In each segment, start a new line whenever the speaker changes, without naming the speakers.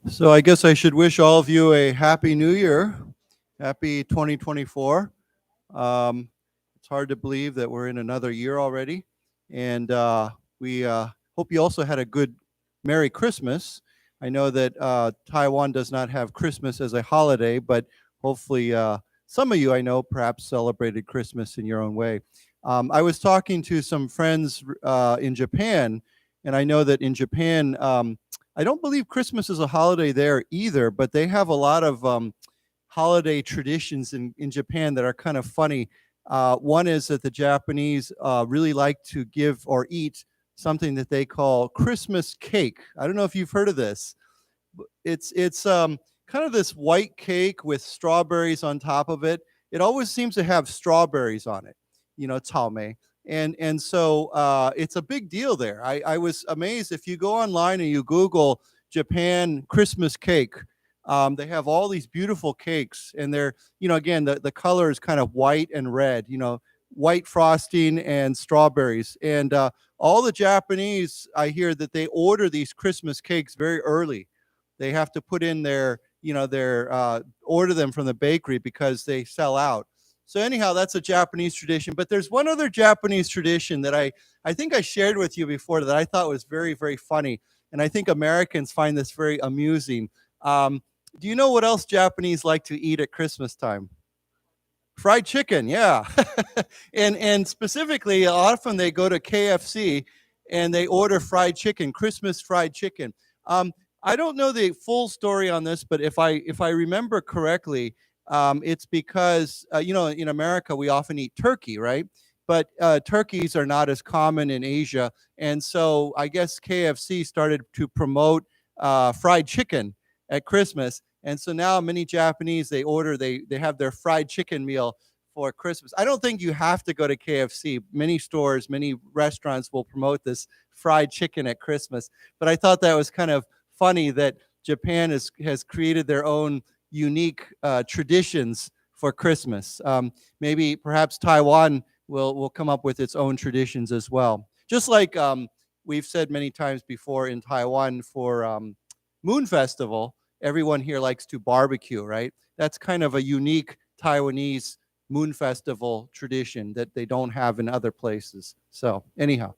So I guess I should wish all of you a happy new year, happy 2024. It's hard to believe that we're in another year already. And we hope you also had a good Merry Christmas. I know that Taiwan does not have Christmas as a holiday, but hopefully some of you I know perhaps celebrated Christmas in your own way. I was talking to some friends in Japan, and I know that in Japan, I don't believe Christmas is a holiday there either, but they have a lot of holiday traditions in Japan that are kind of funny. One is that the Japanese really like to give or eat something that they call Christmas cake. I don't know if you've heard of this. It's kind of this white cake with strawberries on top of it. It always seems to have strawberries on it, taomei. And so it's a big deal there. I was amazed. If you go online and you Google Japan Christmas cake, they have all these beautiful cakes, and they're, again, the color is kind of white and red, white frosting and strawberries. And all the Japanese, I hear that they order these Christmas cakes very early. They have to put in their order them from the bakery because they sell out. So anyhow, that's a Japanese tradition. But there's one other Japanese tradition that I think I shared with you before that I thought was very, very funny. And I think Americans find this very amusing. Do you know what else Japanese like to eat at Christmas time? Fried chicken, yeah. and specifically, often they go to KFC and they order fried chicken, Christmas fried chicken. I don't know the full story on this, but if I remember correctly, it's because in America we often eat turkey, right? But turkeys are not as common in Asia, and so I guess KFC started to promote fried chicken at Christmas, and so now many Japanese they have their fried chicken meal for Christmas. I don't think you have to go to KFC. Many stores, many restaurants will promote this fried chicken at Christmas, but I thought that was kind of funny that Japan has created their own unique traditions for Christmas. Maybe perhaps Taiwan will come up with its own traditions as well. Just like we've said many times before in Taiwan for Moon Festival, everyone here likes to barbecue, right? That's kind of a unique Taiwanese Moon Festival tradition that they don't have in other places. So anyhow.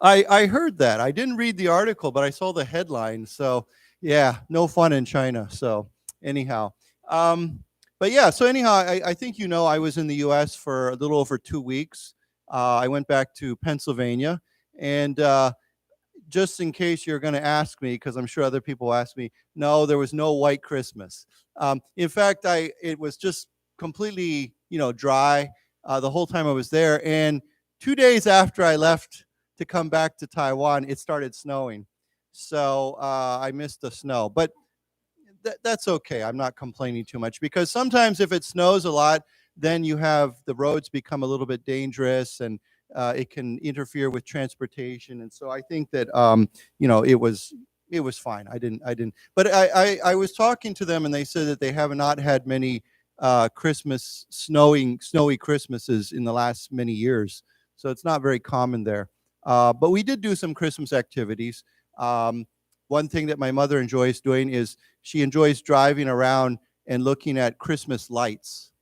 I heard that. I didn't read the article, but I saw the headline. So yeah, no fun in China. So anyhow, but yeah. So anyhow, I think I was in the U.S. for a little over 2 weeks. I went back to Pennsylvania, and just in case you're going to ask me, because I'm sure other people ask me, no, there was no white Christmas. In fact, it was just completely dry the whole time I was there, and 2 days after I left to come back to Taiwan, it started snowing. So I missed the snow, but that's okay. I'm not complaining too much because sometimes if it snows a lot, then the roads become a little bit dangerous and it can interfere with transportation. And so I think that, it was fine. I didn't, but I was talking to them and they said that they have not had many snowy Christmases in the last many years. So it's not very common there. But we did do some Christmas activities. One thing that my mother enjoys doing is she enjoys driving around and looking at Christmas lights.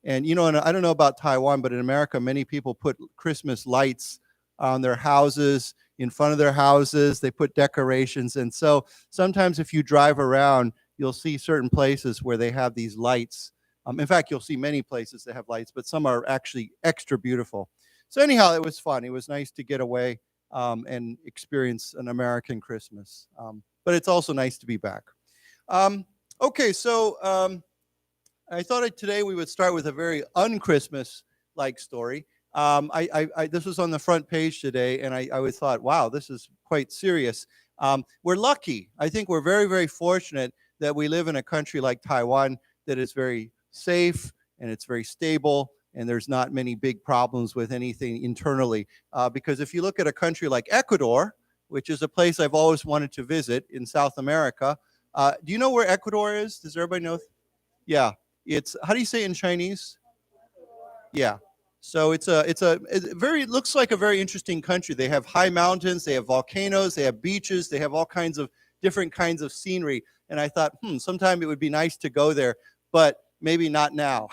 And, and I don't know about Taiwan, but in America, many people put Christmas lights on their houses, in front of their houses. They put decorations. And so sometimes if you drive around, you'll see certain places where they have these lights. In fact, you'll see many places that have lights, but some are actually extra beautiful. So anyhow, it was fun. It was nice to get away and experience an American Christmas. But it's also nice to be back. Okay, so I thought today we would start with a very un-Christmas-like story. This was on the front page today, and I always thought, wow, this is quite serious. We're lucky. I think we're very, very fortunate that we live in a country like Taiwan that is very safe and it's very stable, and there's not many big problems with anything internally. Because if you look at a country like Ecuador, which is a place I've always wanted to visit in South America, do you know where Ecuador is? Does everybody know? Yeah, how do you say it in Chinese? Yeah, So it looks like a very interesting country. They have high mountains, they have volcanoes, they have beaches, they have all kinds of different kinds of scenery. And I thought, sometime it would be nice to go there, but maybe not now.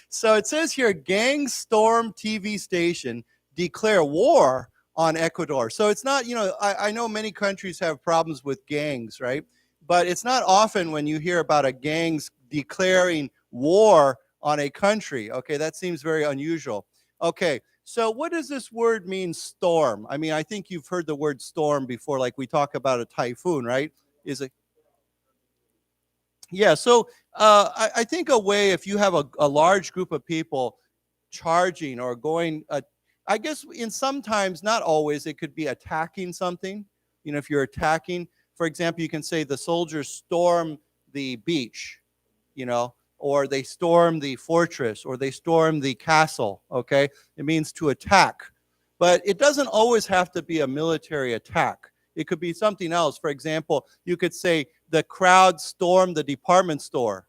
So it says here, gangs storm TV station, declare war on Ecuador. So it's not, I know many countries have problems with gangs, right? But it's not often when you hear about a gangs declaring war on a country. Okay, that seems very unusual. Okay, so what does this word mean, storm? I mean, I think you've heard the word storm before, like we talk about a typhoon, right? Yeah, so I think a way, if you have a large group of people charging or going, I guess sometimes, not always, it could be attacking something. If you're attacking, for example, you can say the soldiers storm the beach, or they storm the fortress, or they storm the castle, okay? It means to attack. But it doesn't always have to be a military attack. It could be something else. For example, you could say the crowd stormed the department store.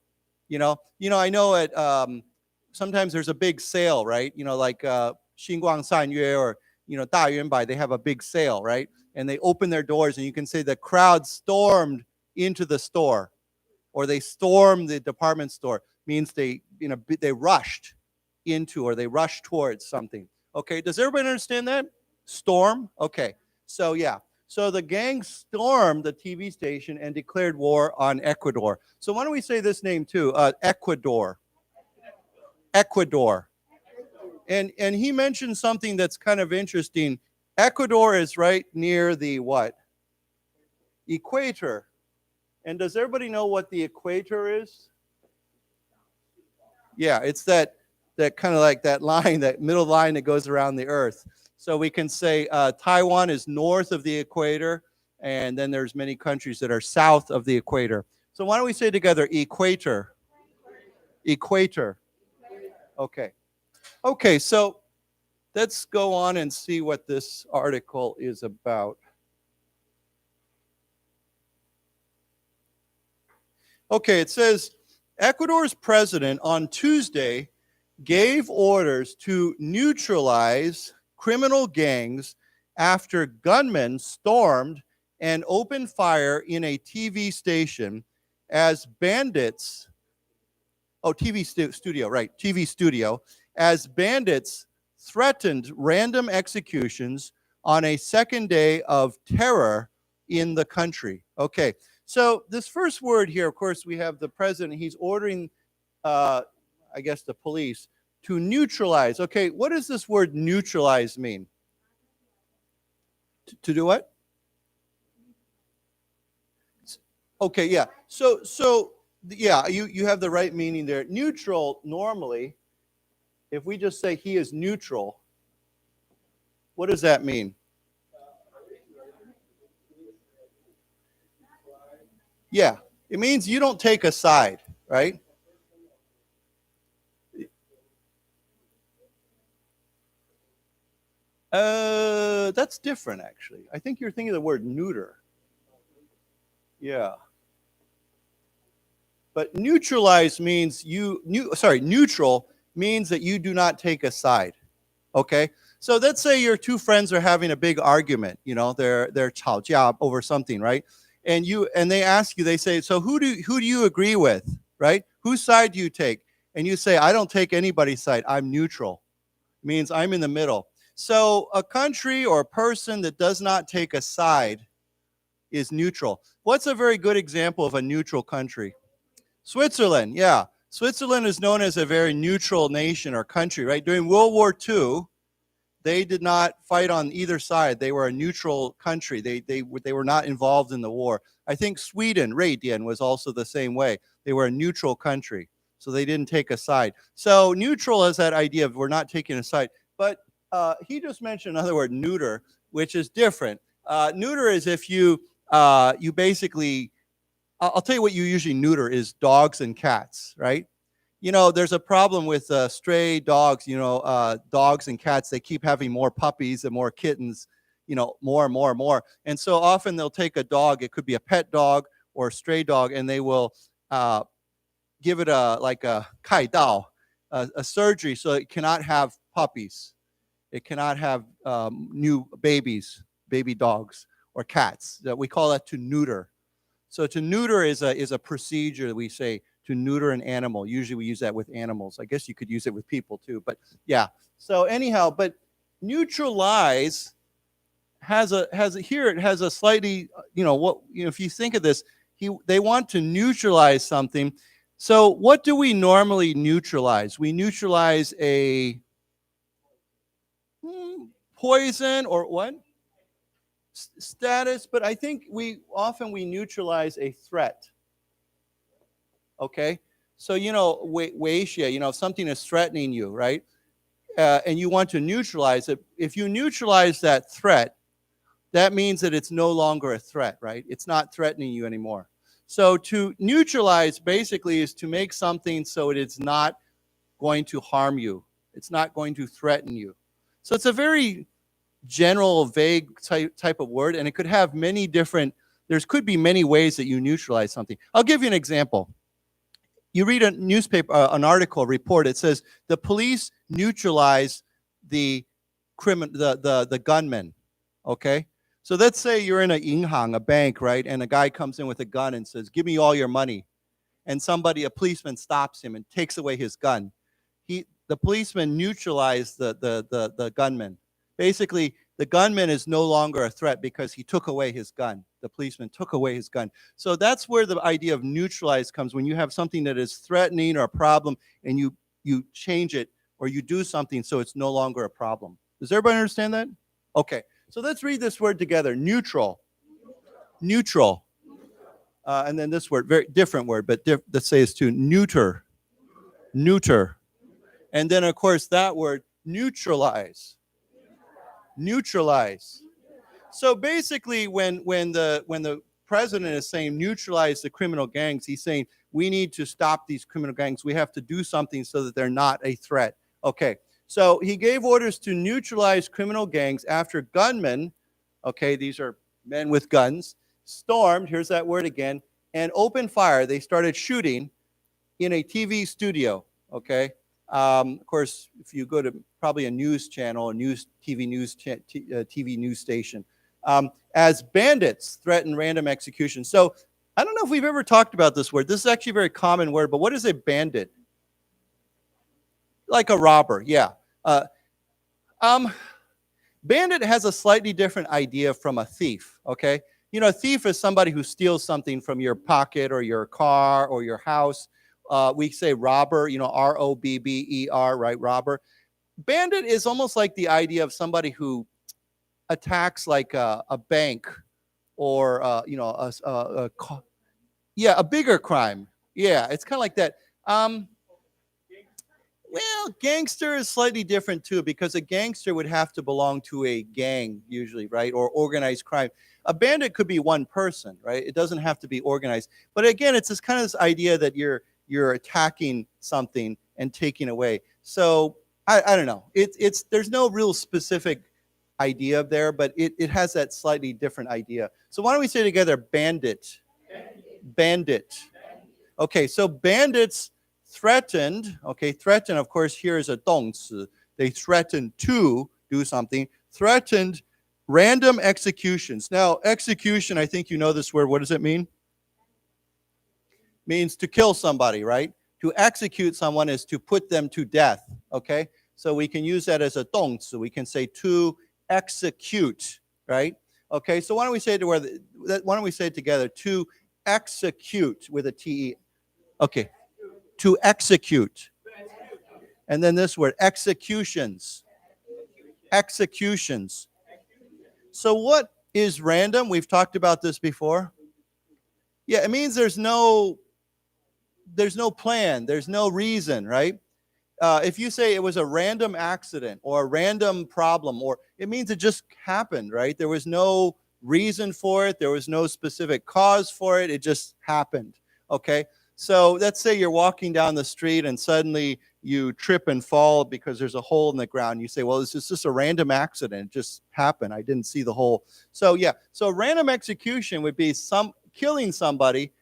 I know at sometimes there's a big sale, right? Like Xinguang Sanyue or Da Yuanbai, they have a big sale, right? And they open their doors, and you can say the crowd stormed into the store, or they stormed the department store. Means they rushed into, or they rushed towards something. Okay, does everybody understand that? Storm? Okay, so yeah. So the gang stormed the TV station and declared war on Ecuador. So why don't we say this name too? Ecuador. Ecuador. And he mentioned something that's kind of interesting. Ecuador is right near the what? Equator. And does everybody know what the equator is? Yeah, it's that kind of like that line, that middle line that goes around the earth. So we can say Taiwan is north of the equator, and then there's many countries that are south of the equator. So why don't we say together, equator? Equator. Okay. Okay, so let's go on and see what this article is about. Okay, it says, Ecuador's president on Tuesday gave orders to neutralize criminal gangs after gunmen stormed and opened fire in a TV station as bandits, TV studio, as bandits threatened random executions on a second day of terror in the country. Okay, so this first word here, of course, we have the president. He's ordering, I guess, the police to neutralize. Okay, what does this word neutralize mean? To do what? Okay, yeah. So yeah, you have the right meaning there. Neutral, normally, if we just say he is neutral, what does that mean? Yeah, it means you don't take a side, right? That's different, actually. I think you're thinking of the word neuter. Yeah. But neutralize means neutral means that you do not take a side. Okay? So let's say your two friends are having a big argument, they're 吵架 over something, right? And they ask you, they say, so who do you agree with, right? Whose side do you take? And you say, I don't take anybody's side. I'm neutral. It means I'm in the middle. So a country or a person that does not take a side is neutral. What's a very good example of a neutral country? Switzerland, yeah. Switzerland is known as a very neutral nation or country, right? During World War II, they did not fight on either side. They were a neutral country. They were not involved in the war. I think Sweden, Reidian, was also the same way. They were a neutral country, so they didn't take a side. So neutral is that idea of we're not taking a side. But he just mentioned another word, neuter, which is different. Neuter is if you basically, I'll tell you what you usually neuter is dogs and cats, right? There's a problem with stray dogs, dogs and cats, they keep having more puppies and more kittens, more and more and more. And so often they'll take a dog, it could be a pet dog or a stray dog, and they will give it a kai dao, a surgery so it cannot have puppies. It cannot have new babies, baby dogs or cats. That we call that to neuter. So to neuter is a procedure that we say to neuter an animal. Usually we use that with animals. I guess you could use it with people too, but yeah. So anyhow, but neutralize has a slightly, if you think of this, they want to neutralize something. So what do we normally neutralize? We neutralize a poison or what? Status, but I think we neutralize a threat. Okay? So,威胁, if something is threatening you, right? And you want to neutralize it. If you neutralize that threat, that means that it's no longer a threat, right? It's not threatening you anymore. So to neutralize basically is to make something so it is not going to harm you. It's not going to threaten you. So it's a very general, vague type of word, and it could have many different, there could be many ways that you neutralize something. I'll give you an example. You read a newspaper, an article, a report, it says the police neutralized the gunman, okay? So let's say you're in a bank, right? And a guy comes in with a gun and says, give me all your money. And a policeman stops him and takes away his gun. The policeman neutralized the gunman. Basically, the gunman is no longer a threat because he took away his gun. The policeman took away his gun. So that's where the idea of neutralize comes, when you have something that is threatening or a problem and you change it or you do something so it's no longer a problem. Does everybody understand that? Okay, so let's read this word together. Neutral. Neutral. And then this word, very different word, but let's say it's to neuter. Neuter. And then, of course, that word, neutralize. Neutralize. So basically, when the president is saying neutralize the criminal gangs, he's saying we need to stop these criminal gangs. We have to do something so that they're not a threat. Okay, so he gave orders to neutralize criminal gangs after gunmen, okay, these are men with guns, stormed, here's that word again, and opened fire. They started shooting in a TV studio, okay? Of course, if you go to probably a news channel, TV news station, as bandits threaten random execution. So I don't know if we've ever talked about this word. This is actually a very common word, but what is a bandit? Like a robber, yeah. Bandit has a slightly different idea from a thief, okay? A thief is somebody who steals something from your pocket or your car or your house. We say robber, R-O-B-B-E-R, right, robber. Bandit is almost like the idea of somebody who attacks like a bank or, a bigger crime. Yeah, it's kind of like that. Well, gangster is slightly different too, because a gangster would have to belong to a gang usually, right, or organized crime. A bandit could be one person, right? It doesn't have to be organized. But again, it's this kind of this idea that you're attacking something and taking away. So I don't know. There's no real specific idea there, but it has that slightly different idea. So why don't we say together, bandit? Bandit. Okay, so bandits threatened. Okay, threatened, of course, here is a 动词. They threatened to do something. Threatened random executions. Now, execution, I think you know this word. What does it mean? Means to kill somebody, right? To execute someone is to put them to death, okay? So we can use that as a 动词. We can say to execute, right? Okay, so why don't we say it together? To execute with a T-E. Okay, to execute. And then this word, executions. Executions. So what is random? We've talked about this before. Yeah, it means there's no plan, there's no reason, right? If you say it was a random accident or a random problem, or it means it just happened, right? There was no reason for it. There was no specific cause for it. It just happened, okay? So let's say you're walking down the street and suddenly you trip and fall because there's a hole in the ground. You say, well, this is just a random accident. It just happened. I didn't see the hole. So yeah, so random execution would be killing somebody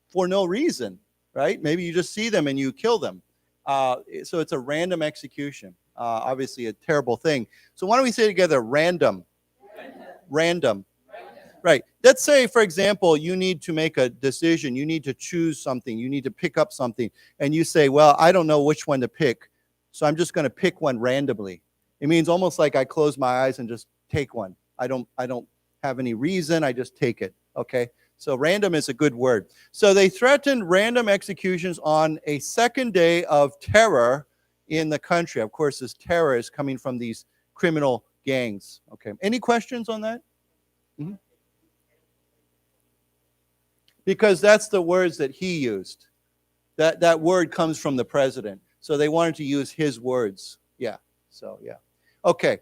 for no reason, right? Maybe you just see them and you kill them. So it's a random execution. Obviously a terrible thing. So why don't we say together, random. Random. Right. Let's say, for example, you need to make a decision. You need to choose something. You need to pick up something. And you say, well, I don't know which one to pick, so I'm just going to pick one randomly. It means almost like I close my eyes and just take one. I don't have any reason. I just take it. Okay. So random is a good word. So they threatened random executions on a second day of terror in the country. Of course, this terror is coming from these criminal gangs. Okay. Any questions on that? Mm-hmm. Because that's the words that he used. That word comes from the president. So they wanted to use his words. Yeah. So, yeah. Okay.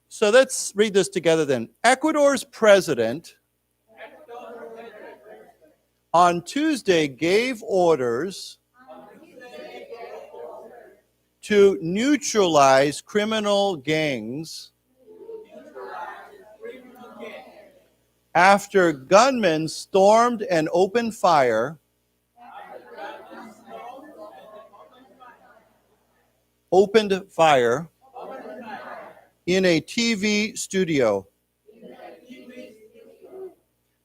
So let's read this together then. Ecuador's president on Tuesday gave orders to neutralize criminal gangs after gunmen stormed and opened fire in a TV studio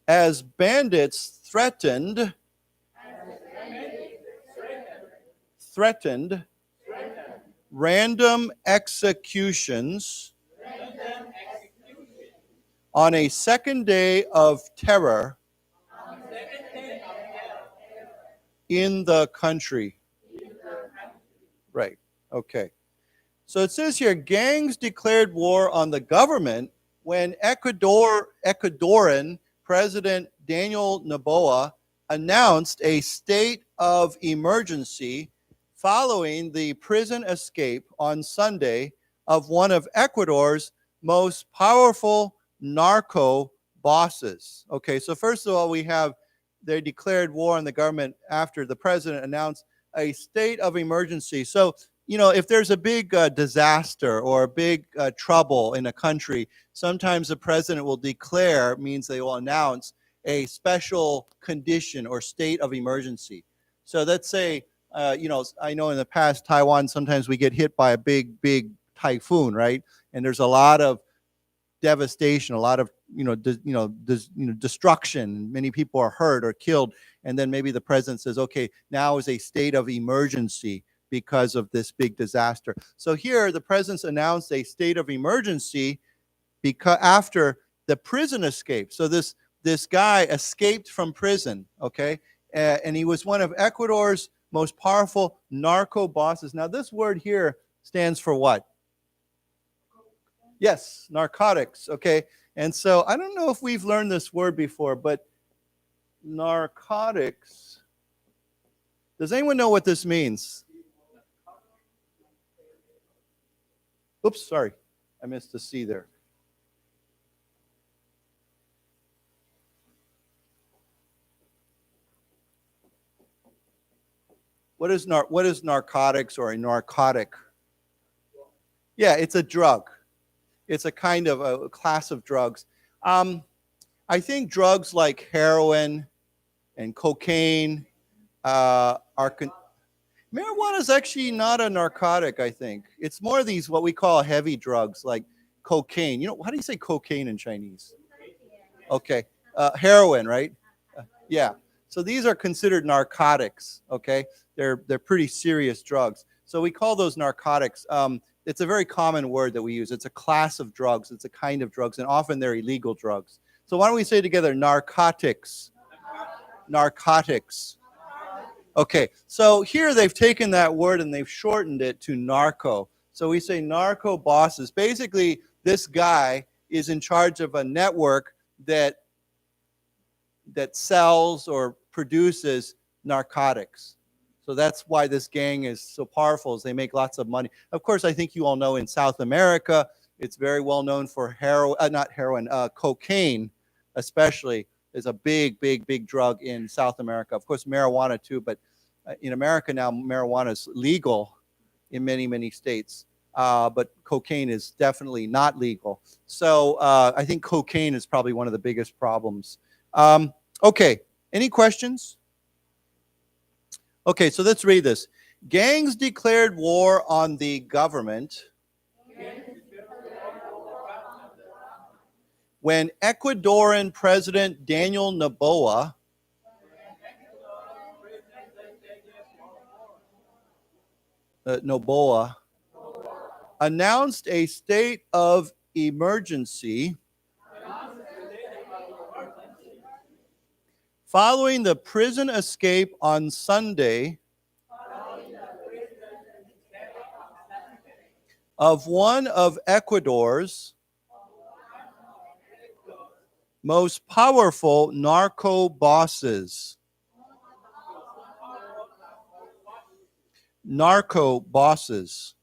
as bandits threatened random executions on a second day of terror in the country. Right. Okay. So it says here, gangs declared war on the government when Ecuadorian President Daniel Noboa announced a state of emergency following the prison escape on Sunday of one of Ecuador's most powerful narco bosses. Okay, so first of all, they declared war on the government after the president announced a state of emergency. So, if there's a big disaster or a big trouble in a country, sometimes the president will declare, means they will announce a special condition or state of emergency. So let's say, I know in the past, Taiwan, sometimes we get hit by a big typhoon, right? And there's a lot of devastation, a lot of destruction. Many people are hurt or killed, and then maybe the president says, "Okay, now is a state of emergency because of this big disaster." So here, the president's announced a state of emergency because after the prison escape. So this guy escaped from prison, okay, and he was one of Ecuador's most powerful narco bosses. Now, this word here stands for what? Yes, narcotics, okay? And so I don't know if we've learned this word before, but narcotics, does anyone know what this means? Oops, sorry, I missed the C there. What is narcotics or a narcotic? Yeah, it's a drug. It's a kind of a class of drugs. I think drugs like heroin and cocaine marijuana is actually not a narcotic, I think. It's more of these what we call heavy drugs like cocaine. How do you say cocaine in Chinese? Okay. Heroin, right? Yeah. So these are considered narcotics, okay? They're pretty serious drugs. So we call those narcotics. It's a very common word that we use. It's a class of drugs. It's a kind of drugs, and often they're illegal drugs. So why don't we say together, narcotics? Narcotics. Okay, so here they've taken that word and they've shortened it to narco. So we say narco bosses. Basically, this guy is in charge of a network that sells or produces narcotics. So that's why this gang is so powerful, is they make lots of money. Of course, I think you all know in South America, it's very well known for cocaine, especially, is a big drug in South America. Of course, marijuana too, but in America now, marijuana is legal in many states. But cocaine is definitely not legal. So I think cocaine is probably one of the biggest problems. Okay, any questions? Okay, so let's read this. Gangs declared war on the government when Ecuadorian President Daniel Noboa announced a state of emergency following the prison escape on Sunday of one of Ecuador's most powerful narco bosses. Narco bosses.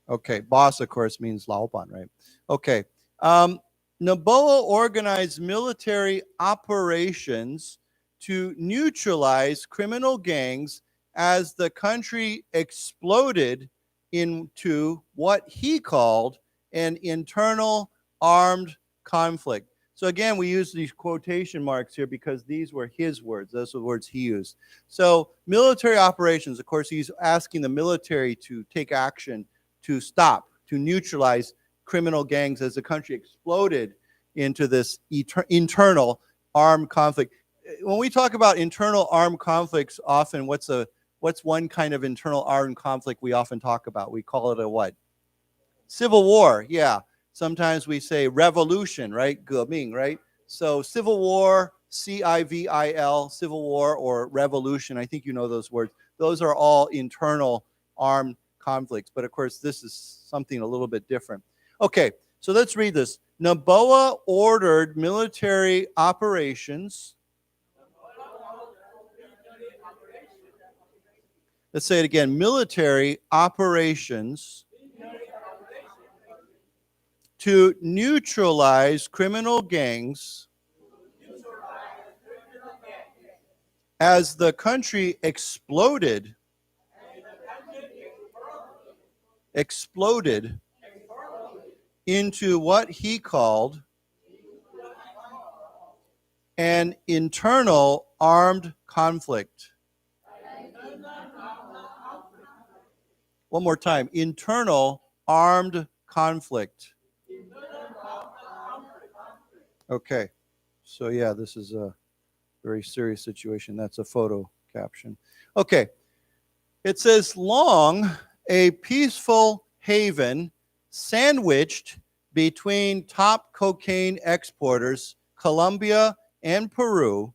Okay, boss, of course, means 老板, right? Okay. Noboa organized military operations to neutralize criminal gangs as the country exploded into what he called an internal armed conflict. So again, we use these quotation marks here because these were his words. Those are the words he used. So military operations, of course, he's asking the military to take action to stop, to neutralize criminal gangs as the country exploded into this internal armed conflict. When we talk about internal armed conflicts, often what's one kind of internal armed conflict we often talk about? We call it a what? Civil war, yeah. Sometimes we say revolution, right? 革命, right? So civil war, CIVIL, civil war or revolution. I think you know those words. Those are all internal armed conflicts. But of course, this is something a little bit different. Okay, so let's read this. Noboa ordered military operations. Let's say it again. Military operations to neutralize criminal gangs as the country exploded into what he called an internal armed conflict. One more time. Internal armed conflict. Okay. So yeah, this is a very serious situation. That's a photo caption. Okay. It says, long a peaceful haven sandwiched between top cocaine exporters, Colombia and Peru,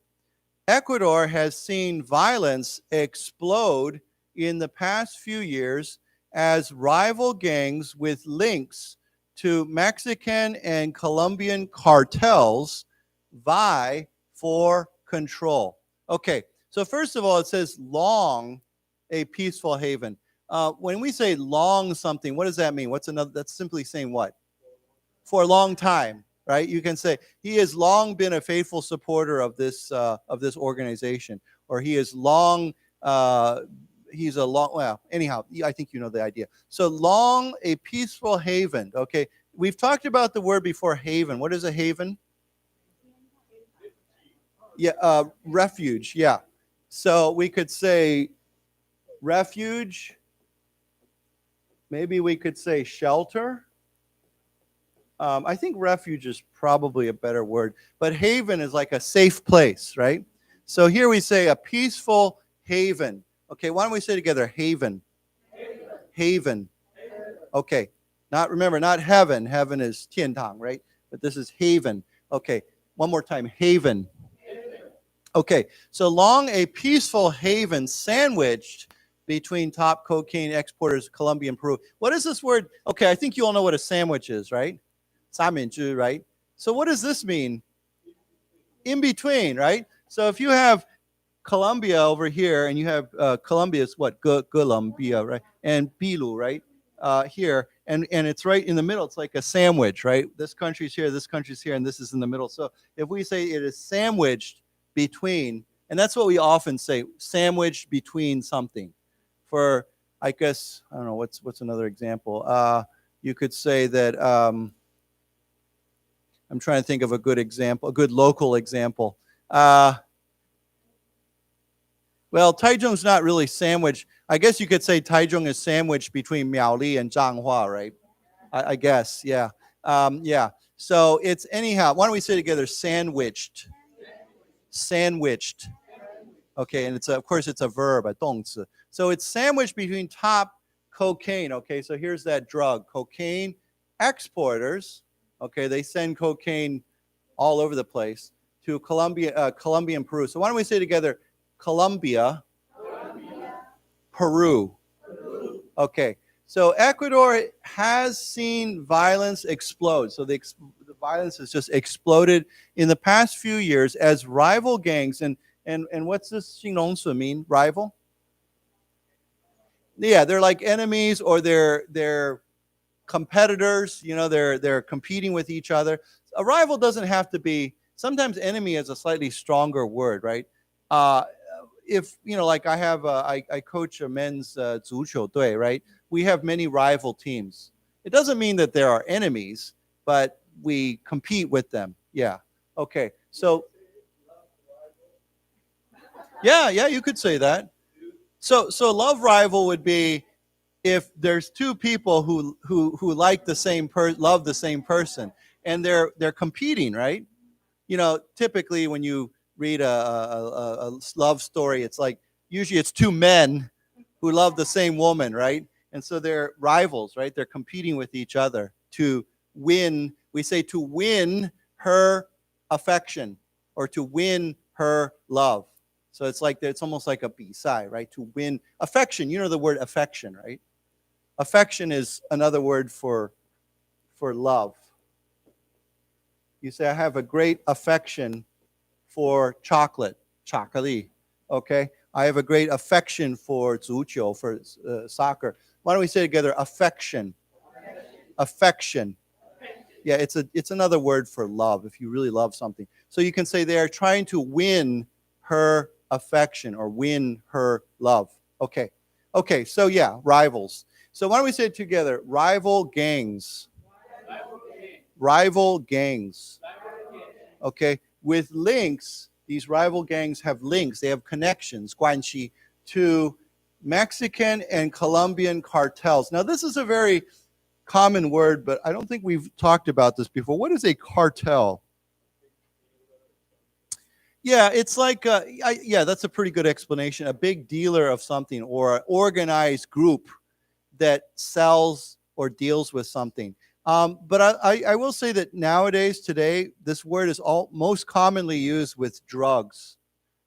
Ecuador has seen violence explode in the past few years as rival gangs with links to Mexican and Colombian cartels vie for control. Okay, so first of all, it says long a peaceful haven. When we say long something, what does that mean? What's another? That's simply saying what? For a long time, right? You can say he has long been a faithful supporter of this organization, or he is long. He's a long. Well, anyhow, I think you know the idea. So long a peaceful haven. Okay, we've talked about the word before, haven. What is a haven? Yeah, refuge. Yeah. So we could say refuge. Maybe we could say shelter. I think refuge is probably a better word, but haven is like a safe place, right? So here we say a peaceful haven. Okay, why don't we say together haven? Haven. Okay, remember, not heaven. Heaven is 天堂, right? But this is haven. Okay, one more time, haven. Okay, so long a peaceful haven sandwiched between top cocaine exporters, Colombia and Peru. What is this word? Okay, I think you all know what a sandwich is, right? 三明治, right? So what does this mean? In between, right? So if you have Colombia over here and you have Colombia's what? Colombia, right? And Pilu, right? Here, and it's right in the middle. It's like a sandwich, right? This country's here, and this is in the middle. So if we say it is sandwiched between, and that's what we often say, sandwiched between something. For, I guess, I don't know, what's another example? You could say that, I'm trying to think of a good example, a good local example. Well, Well, Taichung's not really sandwiched. I guess you could say Taichung is sandwiched between Miaoli and Zhanghua, right? I guess, yeah. Yeah. So it's anyhow, why don't we say together sandwiched? Sandwiched. Okay, and of course it's a verb, a 动词. So it's sandwiched between top cocaine. Okay, so here's that drug. Cocaine exporters, okay, they send cocaine all over the place to Colombia and Peru. So why don't we say together Colombia, Peru. Okay, so Ecuador has seen violence explode. So the violence has just exploded in the past few years as rival gangs. And what's this 形容词 mean? Rival? Yeah, they're like enemies, or they're competitors. You know, they're competing with each other. A rival doesn't have to be. Sometimes enemy is a slightly stronger word, right? If you know, like I coach a men's 足球队, right? We have many rival teams. It doesn't mean that there are enemies, but we compete with them. Yeah. Okay. So yeah, you could say that. So love rival would be if there's two people who like the same love the same person, and they're competing, right? You know, typically when you read a love story, it's like usually it's two men who love the same woman, right? And so they're rivals, right? They're competing with each other to win. We say to win her affection or to win her love. So it's almost like a 比赛, right? To win affection. You know the word affection, right? Affection is another word for love. You say, I have a great affection for chocolate, 巧克力, okay? I have a great affection for 足球, for soccer. Why don't we say together, affection? Affection. Yeah, it's another word for love, if you really love something. So you can say they are trying to win her affection or win her love. Okay, so yeah, rivals. So why don't we say it together, rival gangs. Rival gangs. Okay, with links, these rival gangs have links, they have connections, 关系, to Mexican and Colombian cartels. Now, this is a very common word, but I don't think we've talked about this before. What is a cartel? Yeah, it's like, that's a pretty good explanation. A big dealer of something or an organized group that sells or deals with something. But I will say that nowadays, today, this word is most commonly used with drugs,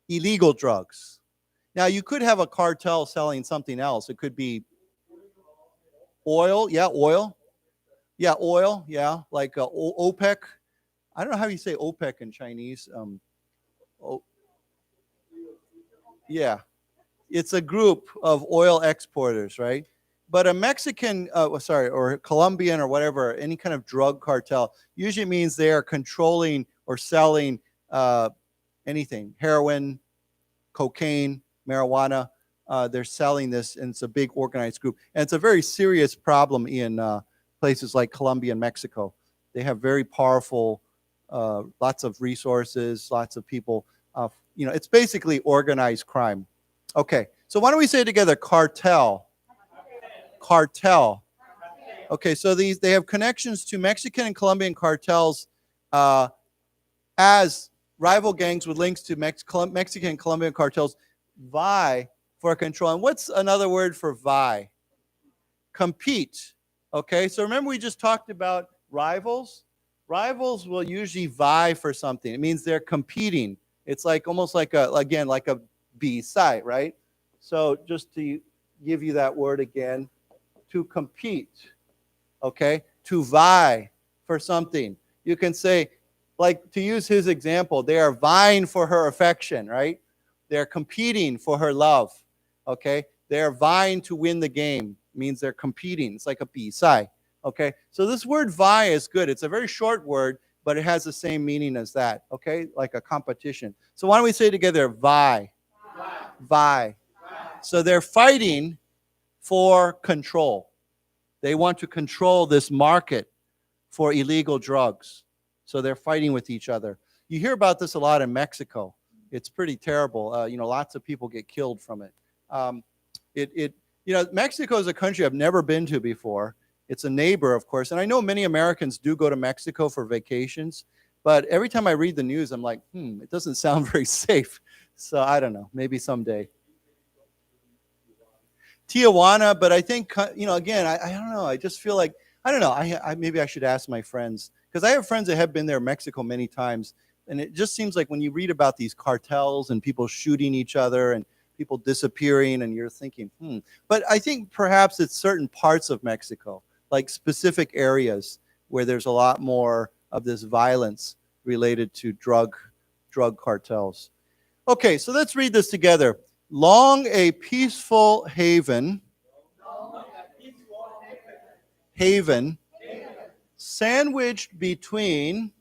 illegal drugs. Now, you could have a cartel selling something else. It could be oil. Yeah, oil. Yeah, oil. Yeah, like OPEC. I don't know how you say OPEC in Chinese. Yeah, it's a group of oil exporters, right? But a Mexican, or Colombian or whatever, any kind of drug cartel, usually means they are controlling or selling anything, heroin, cocaine, marijuana. They're selling this, and it's a big organized group. And it's a very serious problem in places like Colombia and Mexico. They have very powerful, lots of resources, lots of people. It's basically organized crime. Okay, so why don't we say together, cartel? Cartel. Okay, so they have connections to Mexican and Colombian cartels as rival gangs with links to Mexican and Colombian cartels vie for control. And what's another word for vie? Compete. Okay, so remember we just talked about rivals? Rivals will usually vie for something. It means they're competing. It's like almost like a 比赛, right? So just to give you that word again, to compete, okay? To vie for something. You can say, like, to use his example, they are vying for her affection, right? They're competing for her love, okay? They're vying to win the game. It means they're competing. It's like a 比赛, okay? So this word vie is good. It's a very short word, but it has the same meaning as that, okay? Like a competition. So why don't we say together, vie? Vie. So they're fighting for control. They want to control this market for illegal drugs. So they're fighting with each other. You hear about this a lot in Mexico. It's pretty terrible. Lots of people get killed from it. Mexico is a country I've never been to before. It's a neighbor, of course, and I know many Americans do go to Mexico for vacations, but every time I read the news, I'm like, it doesn't sound very safe. So I don't know, maybe someday. Tijuana, but I think, again, I don't know. I just feel like, I don't know. Maybe I should ask my friends, because I have friends that have been there in Mexico many times, and it just seems like when you read about these cartels and people shooting each other and people disappearing, and you're thinking, But I think perhaps it's certain parts of Mexico, like specific areas where there's a lot more of this violence related to drug cartels. Okay, so let's read this together. Long a peaceful haven, sandwiched between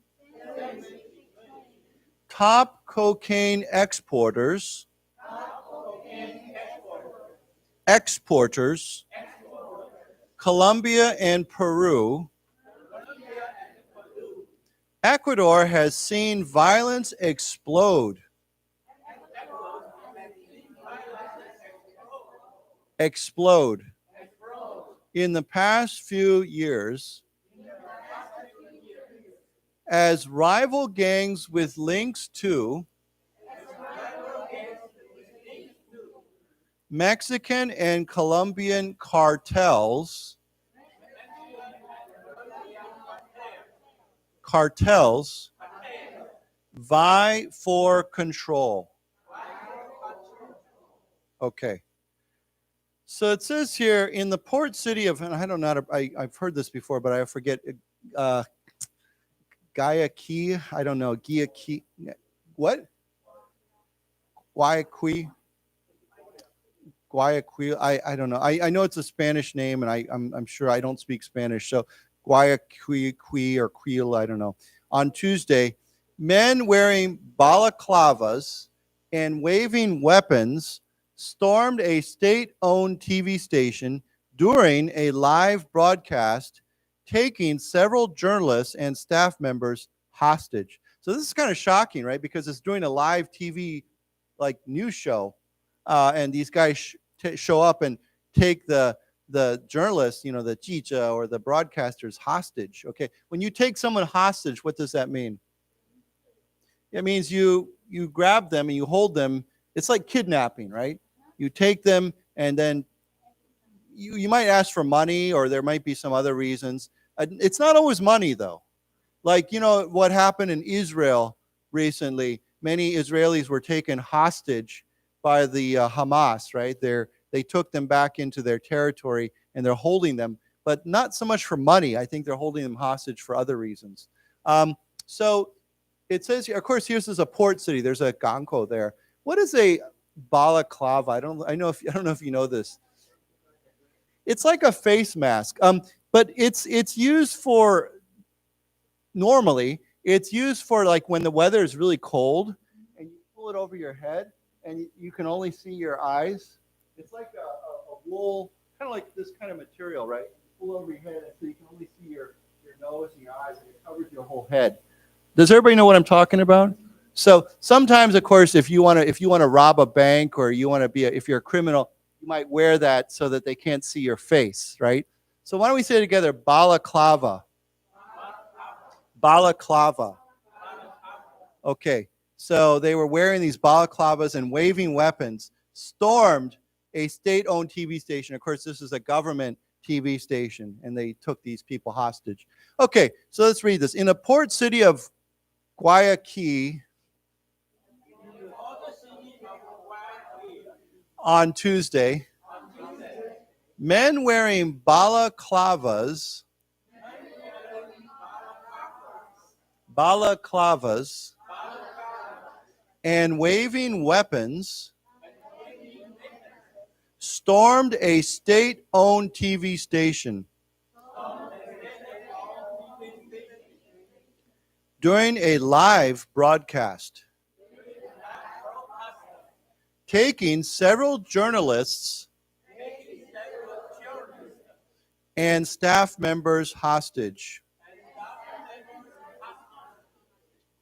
top cocaine exporters, Colombia and Peru, Ecuador has seen violence explode in the past few years as rival gangs with links to Mexican and Colombian cartels vie for control. Okay. So it says here in the port city of, and I don't know, I've heard this before, but I forget, Guayaquil, I don't know, Guayaquil, what? Guayaquil, I don't know. I know it's a Spanish name, and I'm sure I don't speak Spanish, so Guayaquil or Quil, I don't know. On Tuesday, men wearing balaclavas and waving weapons stormed a state-owned TV station during a live broadcast, taking several journalists and staff members hostage. So this is kind of shocking, right? Because it's doing a live TV like news show, and these guys show up and take the journalists, the chicha or the broadcasters hostage. Okay, when you take someone hostage, what does that mean? It means you grab them and you hold them. It's like kidnapping, right? You take them and then you might ask for money, or there might be some other reasons. It's not always money, though. Like, what happened in Israel recently, many Israelis were taken hostage by the Hamas, right? They took them back into their territory, and they're holding them, but not so much for money. I think they're holding them hostage for other reasons. So it says here, of course, here's a port city. There's a ganco there. What is a balaclava? I don't know if you know this. It's like a face mask, but it's used for, normally, it's used for like when the weather is really cold, and you pull it over your head, and you can only see your eyes. It's like a wool, kind of like this kind of material, right? You pull over your head, so you can only see your nose and your eyes, and it covers your whole head. Does everybody know what I'm talking about? So sometimes, of course, if you want to rob a bank, or you want to if you're a criminal, you might wear that so that they can't see your face, right? So why don't we say it together? Balaclava. Balaclava. Okay. So they were wearing these balaclavas and waving weapons, stormed a state-owned TV station. Of course, this is a government TV station, and they took these people hostage. Okay, so let's read this. In a port city of Guayaquil, on Tuesday, men wearing balaclavas and waving weapons stormed a state-owned TV station during a live broadcast, taking several journalists and staff members hostage.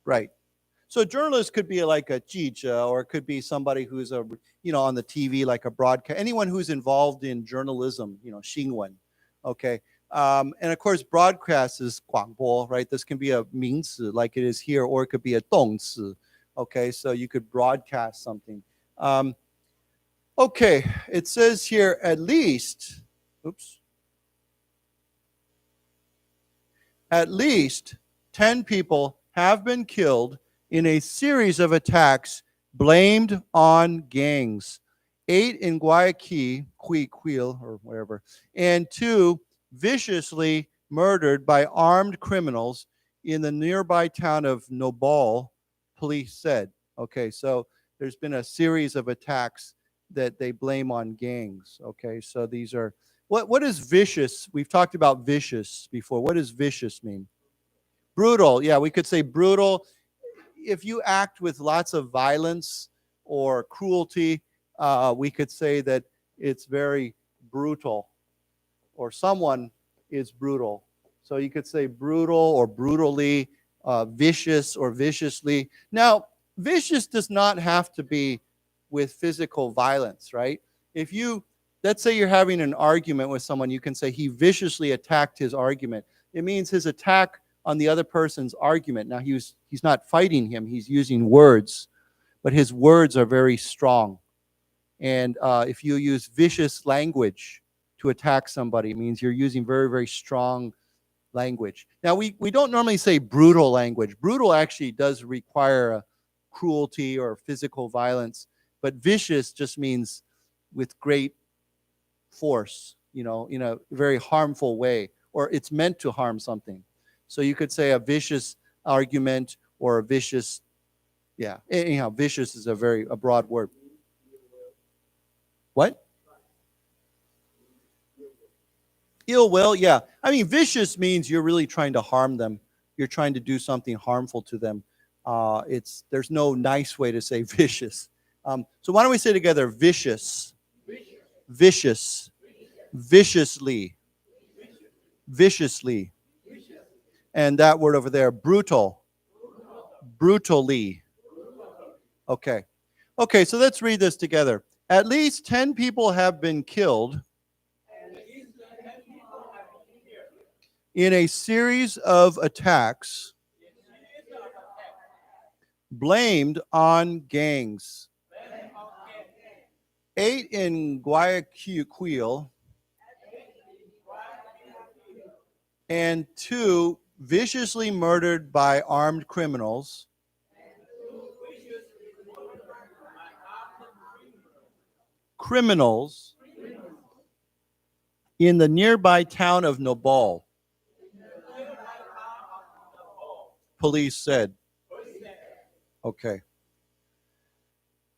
Right. So a journalist could be like a 记者, or it could be somebody who's on the TV, like a broadcast, anyone who's involved in journalism, 新闻, okay? And of course, broadcast is 广播, right? This can be a 名词 like it is here, or it could be a 动词, okay? So you could broadcast something. Okay, it says here at least 10 people have been killed in a series of attacks blamed on gangs. 8 in Guayaquil, or wherever, and 2 viciously murdered by armed criminals in the nearby town of Nobal, police said. Okay, so there's been a series of attacks that they blame on gangs. Okay, so these are, what is vicious? We've talked about vicious before. What does vicious mean? Brutal. Yeah, we could say brutal. If you act with lots of violence or cruelty, we could say that it's very brutal, or someone is brutal. So you could say brutal or brutally, vicious or viciously. Now, vicious does not have to be with physical violence, right? Let's say you're having an argument with someone, you can say he viciously attacked his argument. It means his attack on the other person's argument. Now, he's not fighting him, he's using words, but his words are very strong. And if you use vicious language to attack somebody, it means you're using very, very strong language. Now, we don't normally say brutal language. Brutal actually does require a cruelty or physical violence, but vicious just means with great force, in a very harmful way, or it's meant to harm something. So you could say a vicious argument or a vicious, anyhow, vicious is a broad word. What? Ill will, yeah. I mean, vicious means you're really trying to harm them. You're trying to do something harmful to them. There's no nice way to say vicious. So why don't we say together vicious, vicious, viciously, viciously. And that word over there, brutal, brutally. Okay, so let's read this together. At least 10 people have been killed in a series of attacks blamed on gangs. 8 in Guayaquil and 2 viciously murdered by armed criminals in the nearby town of Nobal, police said. Okay.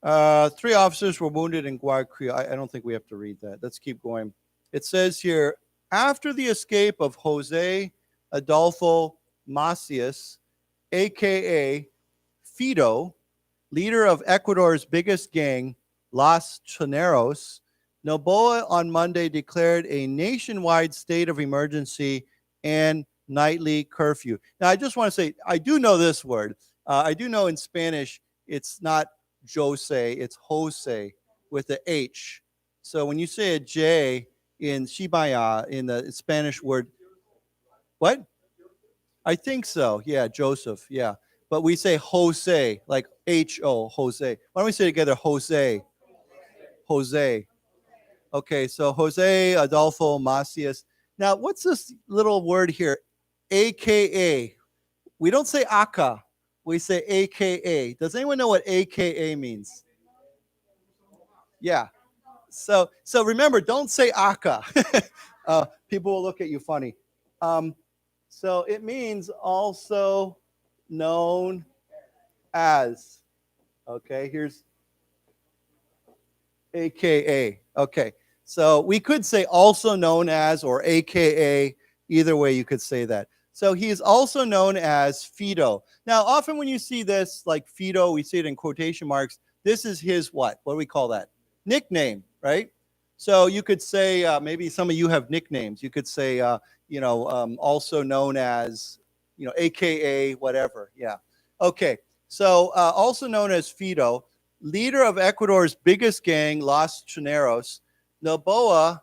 3 officers were wounded in Guayaquil. I don't think we have to read that. Let's keep going. It says here, after the escape of Jose Adolfo Macias, a.k.a. Fido, leader of Ecuador's biggest gang, Los Choneros, Noboa on Monday declared a nationwide state of emergency and nightly curfew. Now, I just want to say, I do know this word. I do know in Spanish, it's not Jose, it's Jose with the H. So when you say a J in Shibaya, in the Spanish word, what? I think so. Yeah, Joseph. Yeah. But we say Jose, like H-O, Jose. Why don't we say together Jose? Jose. Okay, so Jose Adolfo Macias. Now, what's this little word here? AKA. We don't say aka. We say AKA. Does anyone know what AKA means? Yeah. So remember, don't say aka. People will look at you funny. So it means also known as. Okay, here's AKA. Okay, so we could say also known as or AKA. Either way, you could say that. So he is also known as Fido. Now, often when you see this, like Fido, we see it in quotation marks. This is his what? What do we call that? Nickname, right? So you could say, maybe some of you have nicknames. You could say, also known as, AKA whatever. Yeah. Okay. So also known as Fito, leader of Ecuador's biggest gang, Los Choneros, Noboa,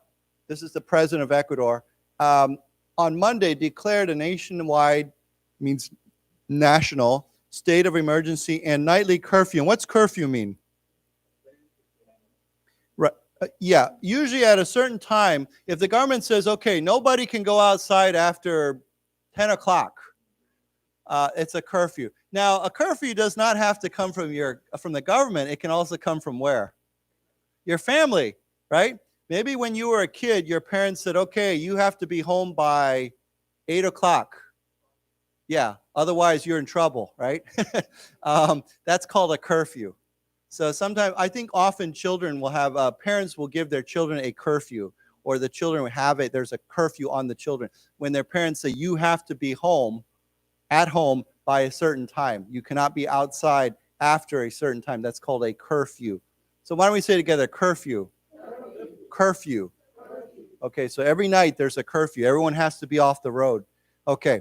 this is the president of Ecuador, on Monday declared a nationwide, means national, state of emergency and nightly curfew. And what's curfew mean? Right. Yeah, usually at a certain time, if the government says, okay, nobody can go outside after 10 o'clock, it's a curfew. Now, a curfew does not have to come from the government. It can also come from where? Your family, right? Maybe when you were a kid, your parents said, okay, you have to be home by 8 o'clock. Yeah, otherwise you're in trouble, right? That's called a curfew. So sometimes, I think often children will have, parents will give their children a curfew, or the children will have it, there's a curfew on the children. When their parents say, you have to be at home by a certain time. You cannot be outside after a certain time. That's called a curfew. So why don't we say together, curfew? Curfew. Okay, so every night there's a curfew. Everyone has to be off the road. Okay,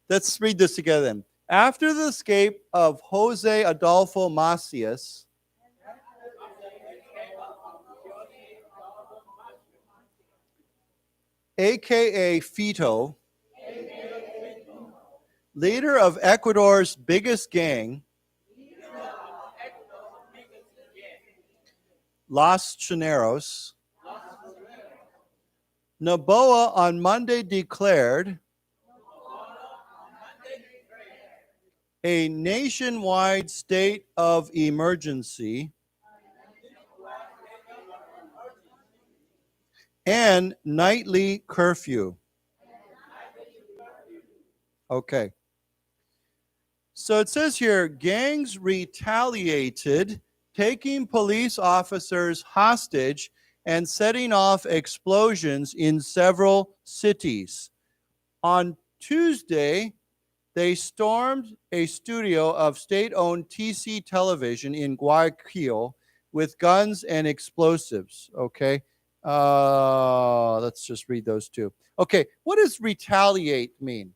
let's read this together then. After the escape of Jose Adolfo Macias, aka Fito, leader of Ecuador's biggest gang, Los Choneros, Noboa on Monday declared a nationwide state of emergency and nightly curfew. Okay. So it says here, gangs retaliated, taking police officers hostage and setting off explosions in several cities. On Tuesday, they stormed a studio of state-owned TC Television in Guayaquil with guns and explosives. Okay, let's just read those two. Okay, what does retaliate mean?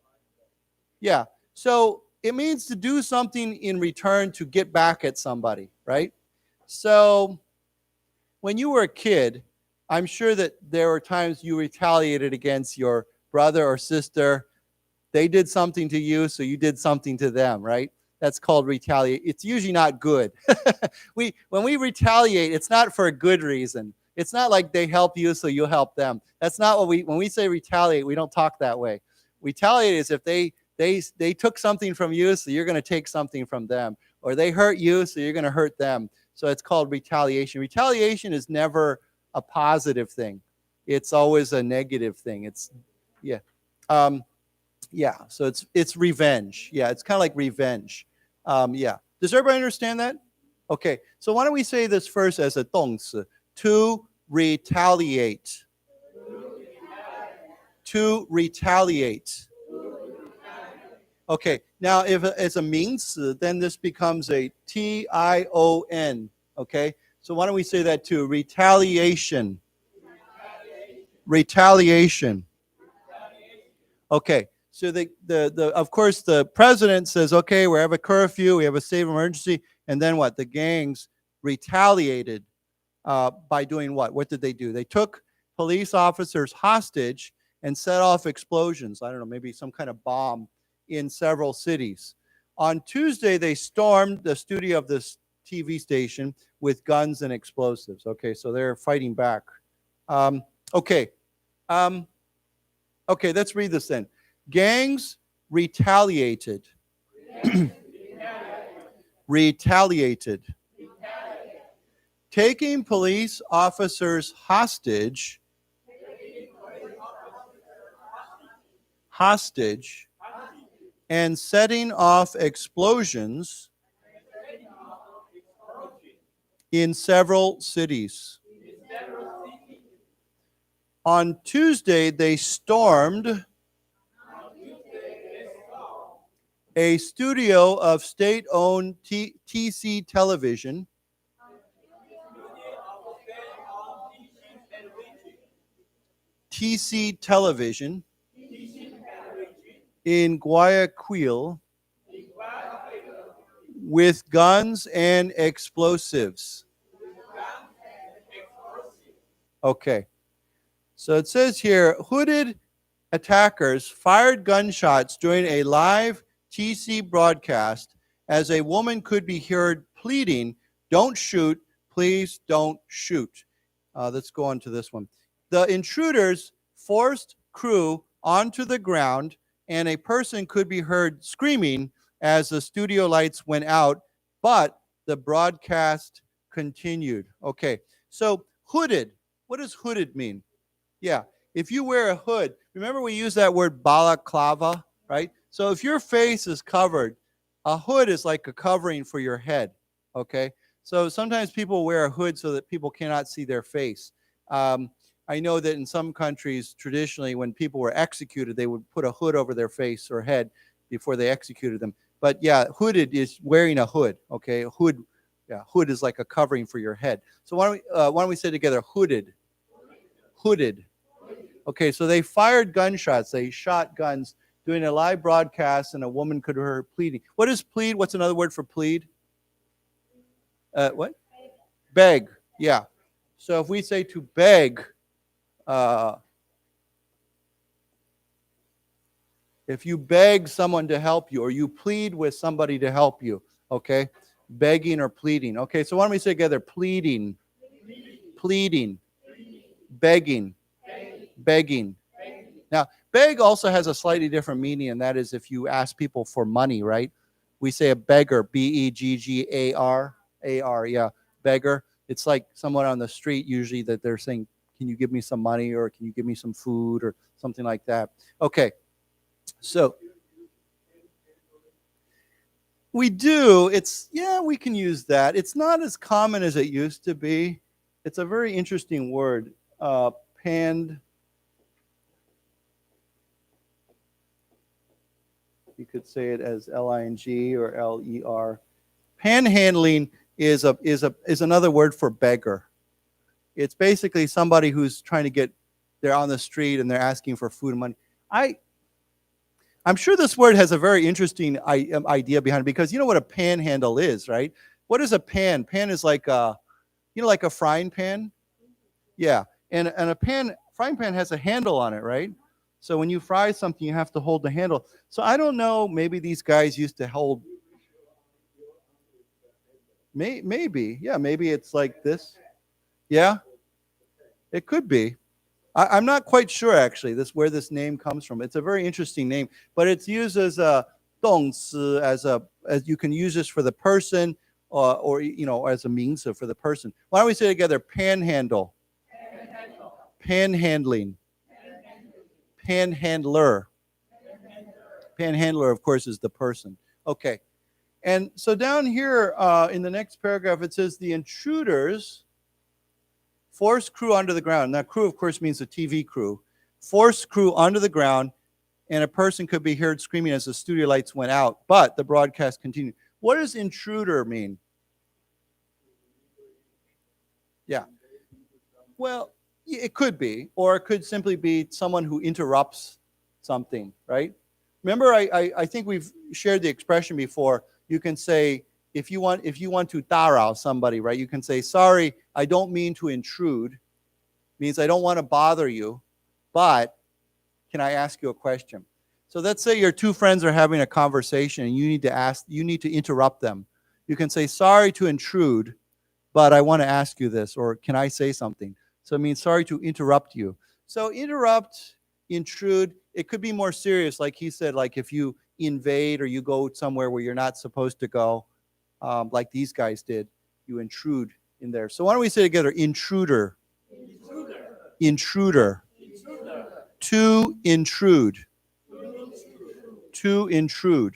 Yeah, so it means to do something in return to get back at somebody, right? So when you were a kid, I'm sure that there were times you retaliated against your brother or sister. They did something to you, so you did something to them, right? That's called retaliate. It's usually not good. When we retaliate, it's not for a good reason. It's not like they help you, so you'll help them. That's not what when we say retaliate, we don't talk that way. Retaliate is if they took something from you, so you're going to take something from them. Or they hurt you, so you're going to hurt them. So it's called retaliation. Retaliation is never a positive thing. It's always a negative thing. It's, yeah. Yeah, so it's revenge. Yeah, it's kind of like revenge. Yeah. Does everybody understand that? Okay, so why don't we say this first as a 动词, to retaliate. To retaliate. Okay, now if it's a 名词, then this becomes a T-I-O-N. Okay, so why don't we say that too? Retaliation. Retaliation. Okay. So of course, the president says, okay, we have a curfew, we have a state of emergency, and then what? The gangs retaliated by doing what? What did they do? They took police officers hostage and set off explosions. I don't know, maybe some kind of bomb in several cities. On Tuesday, they stormed the studio of this TV station with guns and explosives. Okay, so they're fighting back. Okay, let's read this then. Gangs retaliated. Retaliated. Taking police officers hostage. Hostage. And setting off explosions in several cities. On Tuesday, they stormed a studio of state-owned TC Television TC Television in Guayaquil with guns and explosives. Okay. So it says here, hooded attackers fired gunshots during a live TC broadcast as a woman could be heard pleading, "Don't shoot, please don't shoot." Let's go on to this one. The intruders forced crew onto the ground, and a person could be heard screaming as the studio lights went out, but the broadcast continued. Okay, so hooded. What does hooded mean? Yeah, if you wear a hood, remember we use that word balaclava, right? So if your face is covered, a hood is like a covering for your head, okay? So sometimes people wear a hood so that people cannot see their face. I know that in some countries, traditionally, when people were executed, they would put a hood over their face or head before they executed them. But yeah, hooded is wearing a hood, okay? A hood, yeah, hood is like a covering for your head. So why don't we say together, hooded? Hooded. Okay, so they fired gunshots. They shot guns doing a live broadcast, and a woman could hear pleading. What is plead? What's another word for plead? What? Beg. Yeah. So if we say to beg, if you beg someone to help you, or you plead with somebody to help you, okay? Begging or pleading. Okay, so why don't we say together, pleading, pleading, begging, begging. Now, beg also has a slightly different meaning, and that is if you ask people for money, right? We say a beggar, B-E-G-G-A-R, A-R, yeah, beggar. It's like someone on the street usually that they're saying, can you give me some money, or can you give me some food, or something like that. Okay, so we do. We can use that. It's not as common as it used to be. It's a very interesting word, panned. You could say it as L-I-N-G or L-E-R. Panhandling is another word for beggar. It's basically somebody who's trying to get, they're on the street and they're asking for food and money. I'm sure this word has a very interesting idea behind it, because you know what a panhandle is, right? What is a pan? Pan is like like a frying pan. Yeah, and a frying pan has a handle on it, right? So when you fry something, you have to hold the handle. So I don't know, maybe these guys used to hold, maybe, yeah, maybe it's like this. Yeah, it could be. I'm not quite sure, actually, where this name comes from. It's a very interesting name, but it's used as a 动词, as you can use this for the person, or as a means for the person. Why don't we say together, panhandle, panhandling, panhandler. Panhandler, of course, is the person. Okay. And so down here in the next paragraph, it says the intruders forced crew onto the ground. Now, crew, of course, means the TV crew. Forced crew onto the ground, and a person could be heard screaming as the studio lights went out, but the broadcast continued. What does intruder mean? Yeah. Well, it could be, or it could simply be someone who interrupts something, right? Remember, I think we've shared the expression before. You can say, if you want to 打扰 somebody, right? You can say, sorry, I don't mean to intrude. Means I don't want to bother you, but can I ask you a question? So let's say your two friends are having a conversation and you need to interrupt them. You can say, sorry to intrude, but I want to ask you this, or can I say something? So it means sorry to interrupt you. So interrupt, intrude, it could be more serious, like he said, like if you invade or you go somewhere where you're not supposed to go, like these guys did, you intrude in there. So why don't we say together, intruder, intruder, to intrude, to intrude.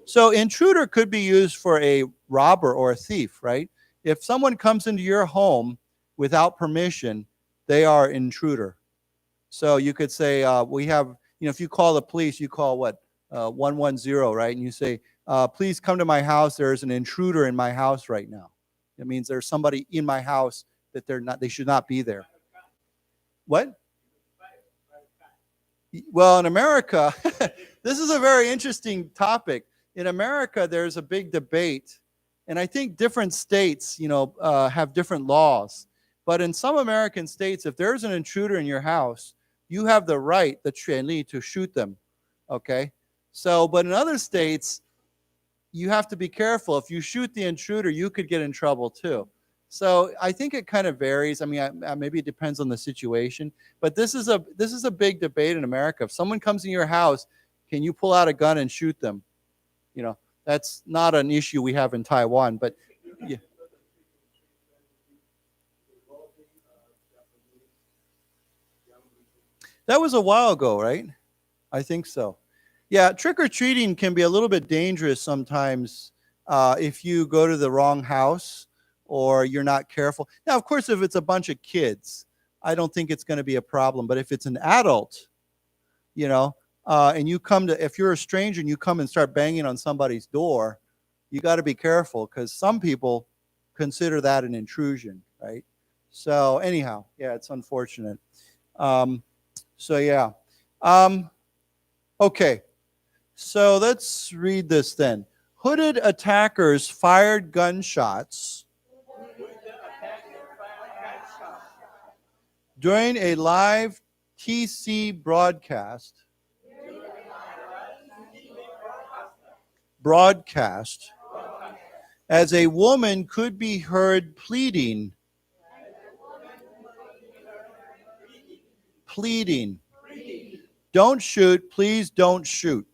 So intruder could be used for a robber or a thief, right? If someone comes into your home without permission, they are an intruder. So you could say, we have, if you call the police, you call what? 110, right? And you say, please come to my house. There's an intruder in my house right now. It means there's somebody in my house that they should not be there. What? Well, in America, this is a very interesting topic. in America, there's a big debate, and I think different states, have different laws. But in some American states, if there's an intruder in your house, you have the right, the 权利, to shoot them. Okay? So, but in other states, you have to be careful. If you shoot the intruder, you could get in trouble too. So I think it kind of varies. I mean, maybe it depends on the situation. But this is a big debate in America. If someone comes in your house, can you pull out a gun and shoot them? That's not an issue we have in Taiwan. But yeah. That was a while ago, right? I think so. Yeah, trick-or-treating can be a little bit dangerous sometimes if you go to the wrong house or you're not careful. Now, of course, if it's a bunch of kids, I don't think it's going to be a problem. But if it's an adult, and if you're a stranger and you come and start banging on somebody's door, you got to be careful because some people consider that an intrusion, right? So anyhow, yeah, it's unfortunate. Okay. So let's read this then. Hooded attackers fired gunshots during a live TC broadcast as a woman could be heard pleading. Don't shoot, please don't shoot.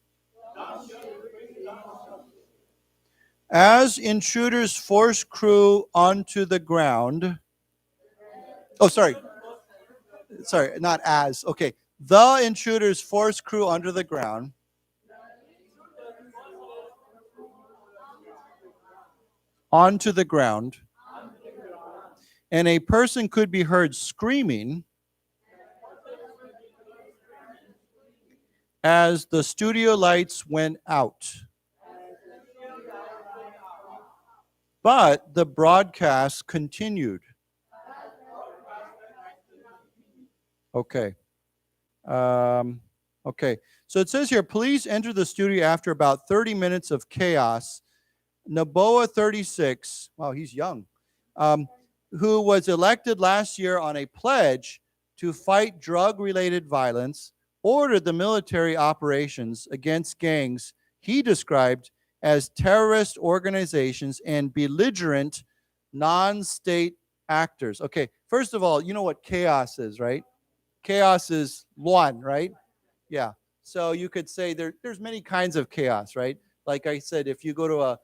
As intruders force crew onto the ground. Oh, sorry, not as. Okay. The intruders force crew onto the ground. Onto the ground. And a person could be heard screaming as the studio lights went out. But the broadcast continued. Okay. Okay. So it says here, police entered the studio after about 30 minutes of chaos. Naboa, 36, wow, he's young, who was elected last year on a pledge to fight drug-related violence, ordered the military operations against gangs he described as terrorist organizations and belligerent non-state actors. Okay, first of all, you know what chaos is, right? Chaos is luan, right? Yeah. So you could say there's many kinds of chaos, right? Like I said, if you go to a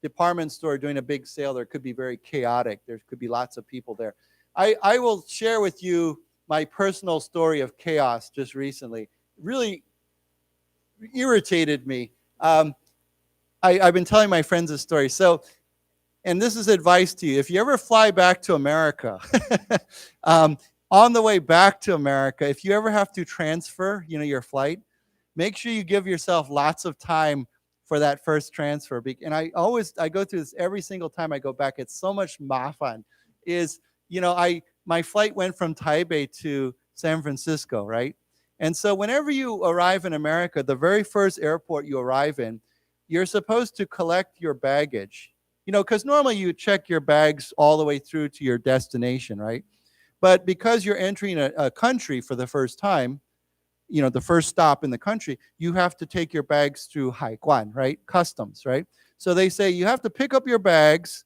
department store doing a big sale, there could be very chaotic. There could be lots of people there. I will share with you my personal story of chaos just recently. It really irritated me. I've been telling my friends this story. So, and this is advice to you. If you ever fly back to America, on the way back to America, if you ever have to transfer, your flight, make sure you give yourself lots of time for that first transfer. And I go through this every single time I go back. It's so much mafan. My flight went from Taipei to San Francisco, right? And so whenever you arrive in America, the very first airport you arrive in, you're supposed to collect your baggage, because normally you check your bags all the way through to your destination, right? But because you're entering a country for the first time, the first stop in the country, you have to take your bags through Haiguan, right? Customs, right? So they say you have to pick up your bags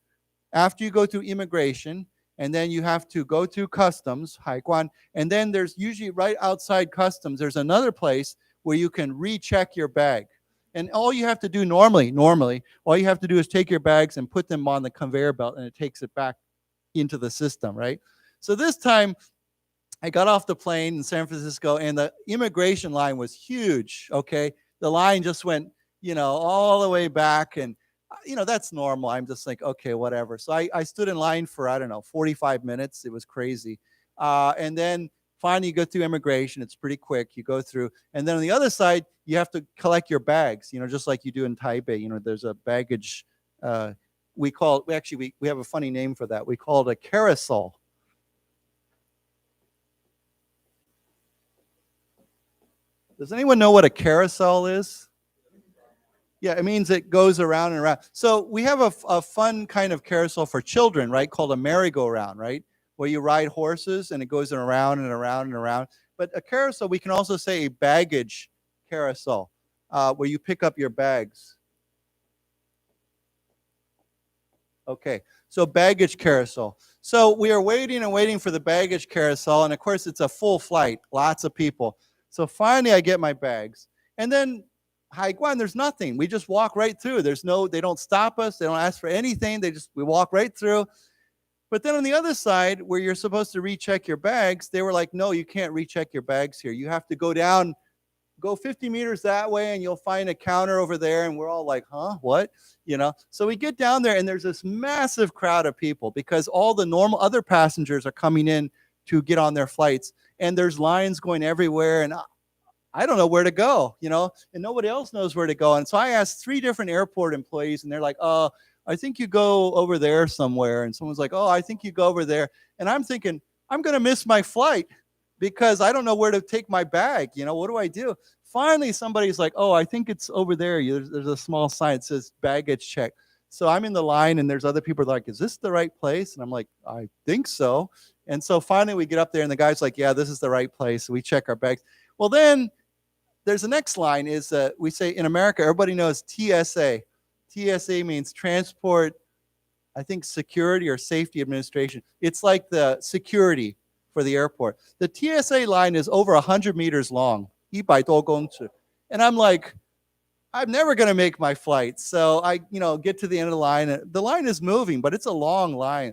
after you go through immigration, and then you have to go through customs, Haiguan, and then there's usually right outside customs, there's another place where you can recheck your bag. And all you have to do normally, all you have to do is take your bags and put them on the conveyor belt, and it takes it back into the system, right? So this time, I got off the plane in San Francisco, and the immigration line was huge, okay? The line just went, all the way back, and, that's normal. I'm just like, okay, whatever. So I stood in line for, 45 minutes. It was crazy. And then finally you go through immigration. It's pretty quick. You go through. And then on the other side, you have to collect your bags, just like you do in Taipei. There's a baggage, we have a funny name for that. We call it a carousel. Does anyone know what a carousel is? Yeah, it means it goes around and around. So we have a fun kind of carousel for children, right, called a merry-go-round, right, where you ride horses and it goes around and around and around. But a carousel, we can also say a baggage carousel, where you pick up your bags. Okay, so baggage carousel. So we are waiting and waiting for the baggage carousel, and of course it's a full flight, lots of people. So finally I get my bags, and then Haiguan, there's nothing. We just walk right through. They don't stop us. They don't ask for anything. We walk right through. But then on the other side, where you're supposed to recheck your bags, they were like, no, you can't recheck your bags here. You have to go down, go 50 meters that way, and you'll find a counter over there. And we're all like, huh, what? So we get down there, and there's this massive crowd of people because all the normal other passengers are coming in to get on their flights. And there's lines going everywhere. And I don't know where to go, and nobody else knows where to go. And so I asked 3 different airport employees, and they're like, I think you go over there somewhere. And someone's like, I think you go over there. And I'm thinking, I'm going to miss my flight because I don't know where to take my bag. What do I do? Finally, somebody's like, I think it's over there. There's a small sign that says baggage check. So I'm in the line, and there's other people like, is this the right place? And I'm like, I think so. And so finally we get up there, and the guy's like, yeah, this is the right place. So we check our bags. Well, then there's the next line is we say in America, everybody knows TSA. TSA means Transport, I think, Security or Safety Administration. It's like the security for the airport. The TSA line is over 100 meters long, 100多公尺. And I'm like, I'm never going to make my flight. So I, get to the end of the line. The line is moving, but it's a long line.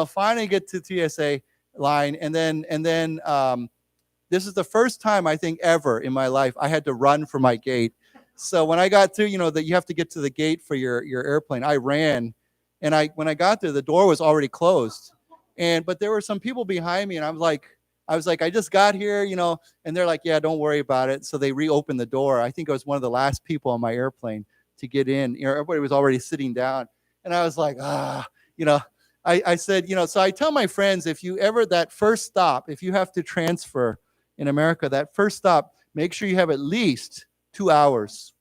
Finally get to TSA line, and then this is the first time I think ever in my life I had to run for my gate. So when I got through, that you have to get to the gate for your airplane, I ran, and when I got there, the door was already closed, but there were some people behind me, and I was like, I just got here, and they're like, yeah, don't worry about it. So they reopened the door. I think I was one of the last people on my airplane to get in. Everybody was already sitting down, and I was like, I said, so I tell my friends, if you ever, that first stop, if you have to transfer in America, that first stop, make sure you have at least 2 hours.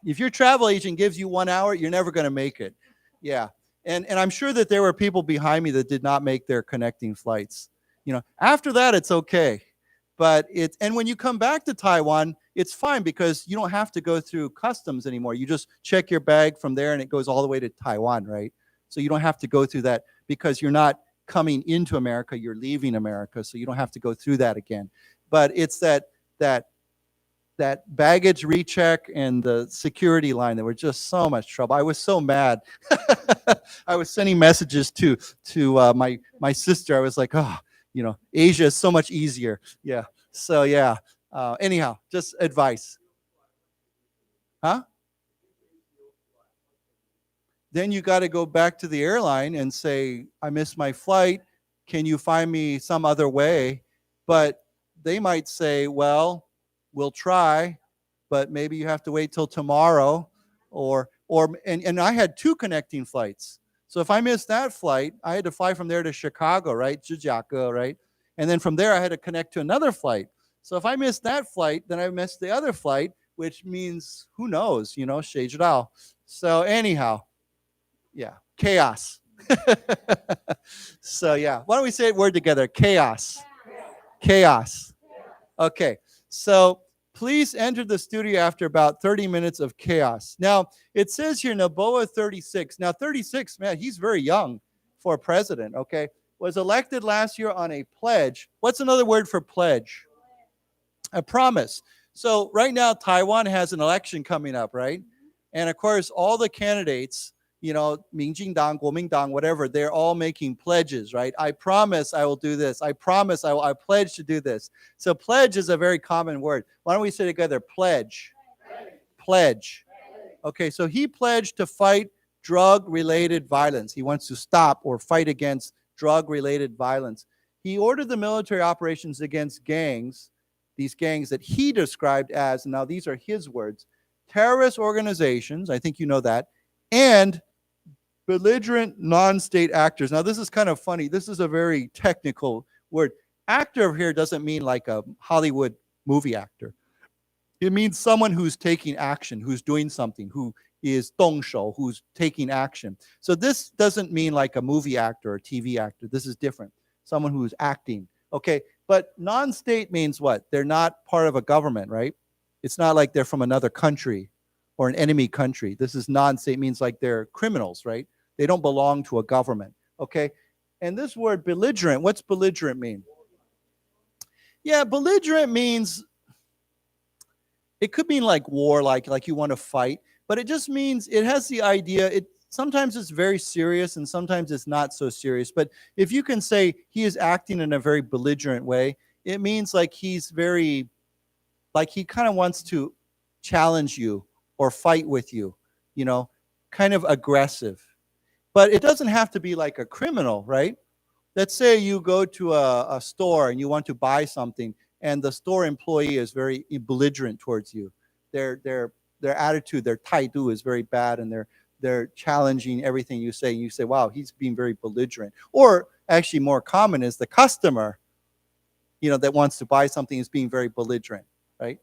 If your travel agent gives you 1 hour, you're never going to make it. Yeah. And I'm sure that there were people behind me that did not make their connecting flights. After that, it's okay. And when you come back to Taiwan, it's fine because you don't have to go through customs anymore. You just check your bag from there, and it goes all the way to Taiwan, right? So you don't have to go through that because you're not coming into America, you're leaving America, so you don't have to go through that again. But it's that baggage recheck and the security line that were just so much trouble. I was so mad. I was sending messages to my sister. I was like, Asia is so much easier. Yeah. So yeah. Anyhow, just advice. Huh? Then you got to go back to the airline and say, I missed my flight. Can you find me some other way? But they might say, well, we'll try, but maybe you have to wait till tomorrow. And I had 2 connecting flights. So if I missed that flight, I had to fly from there to Chicago, right? 芝加哥, right? And then from there, I had to connect to another flight. So if I missed that flight, then I missed the other flight, which means, who knows, 谁知道. So anyhow, yeah, chaos. So yeah, why don't we say a word together? Chaos. Chaos. Okay, so please enter the studio after about 30 minutes of chaos. Now, it says here, Noboa 36. Now, 36, man, he's very young for a president, okay? Was elected last year on a pledge. What's another word for pledge? A promise. So right now, Taiwan has an election coming up, right? And of course, all the candidates, Minjingdang, Kuomintang, whatever, they're all making pledges, right? I promise I will do this. I promise I pledge to do this. So pledge is a very common word. Why don't we say together, pledge? Pledge. Okay, so he pledged to fight drug-related violence. He wants to stop or fight against drug-related violence. He ordered the military operations against gangs, these gangs that he described as, now these are his words, terrorist organizations, I think you know that, and belligerent non-state actors. Now, this is kind of funny. This is a very technical word. Actor here doesn't mean like a Hollywood movie actor. It means someone who's taking action, who's doing something, who is 动手, who's taking action. So this doesn't mean like a movie actor or TV actor. This is different. Someone who's acting. Okay, but non-state means what? They're not part of a government, right? It's not like they're from another country or an enemy country. This is non-state, means like they're criminals, right? They don't belong to a government, okay? And this word belligerent, what's belligerent mean? Yeah, belligerent means, it could mean like war, like you want to fight, but it just means, it has the idea, sometimes it's very serious and sometimes it's not so serious. But if you can say he is acting in a very belligerent way, it means like he's very, like he kind of wants to challenge you or fight with you, you know, kind of aggressive. But it doesn't have to be like a criminal, right? Let's say you go to a store and you want to buy something and the store employee is very belligerent towards you. Their attitude, their 态度 is very bad, and they're challenging everything you say. And you say, wow, he's being very belligerent. Or actually more common is the customer, you know, that wants to buy something is being very belligerent, right?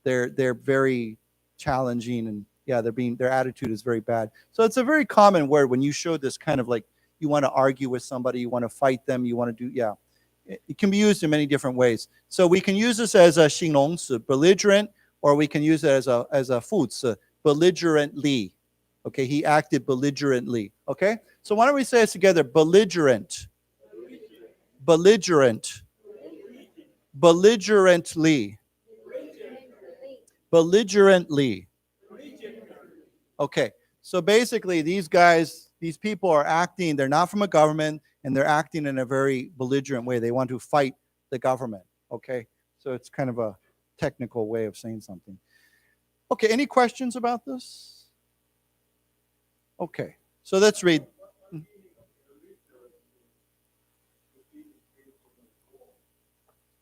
They're very challenging, and yeah, their attitude is very bad. So it's a very common word when you show this kind of like, you want to argue with somebody, you want to fight them, you want to do, yeah. It can be used in many different ways. So we can use this as a 形容词, belligerent, or we can use it as a 副词, belligerently. Okay, he acted belligerently. Okay, so why don't we say it together? Belligerent, belligerent, belligerently, belligerently. Okay, so basically these guys, these people are acting, they're not from a government, and they're acting in a very belligerent way. They want to fight the government, okay? So it's kind of a technical way of saying something. Okay, any questions about this? Okay, so let's read.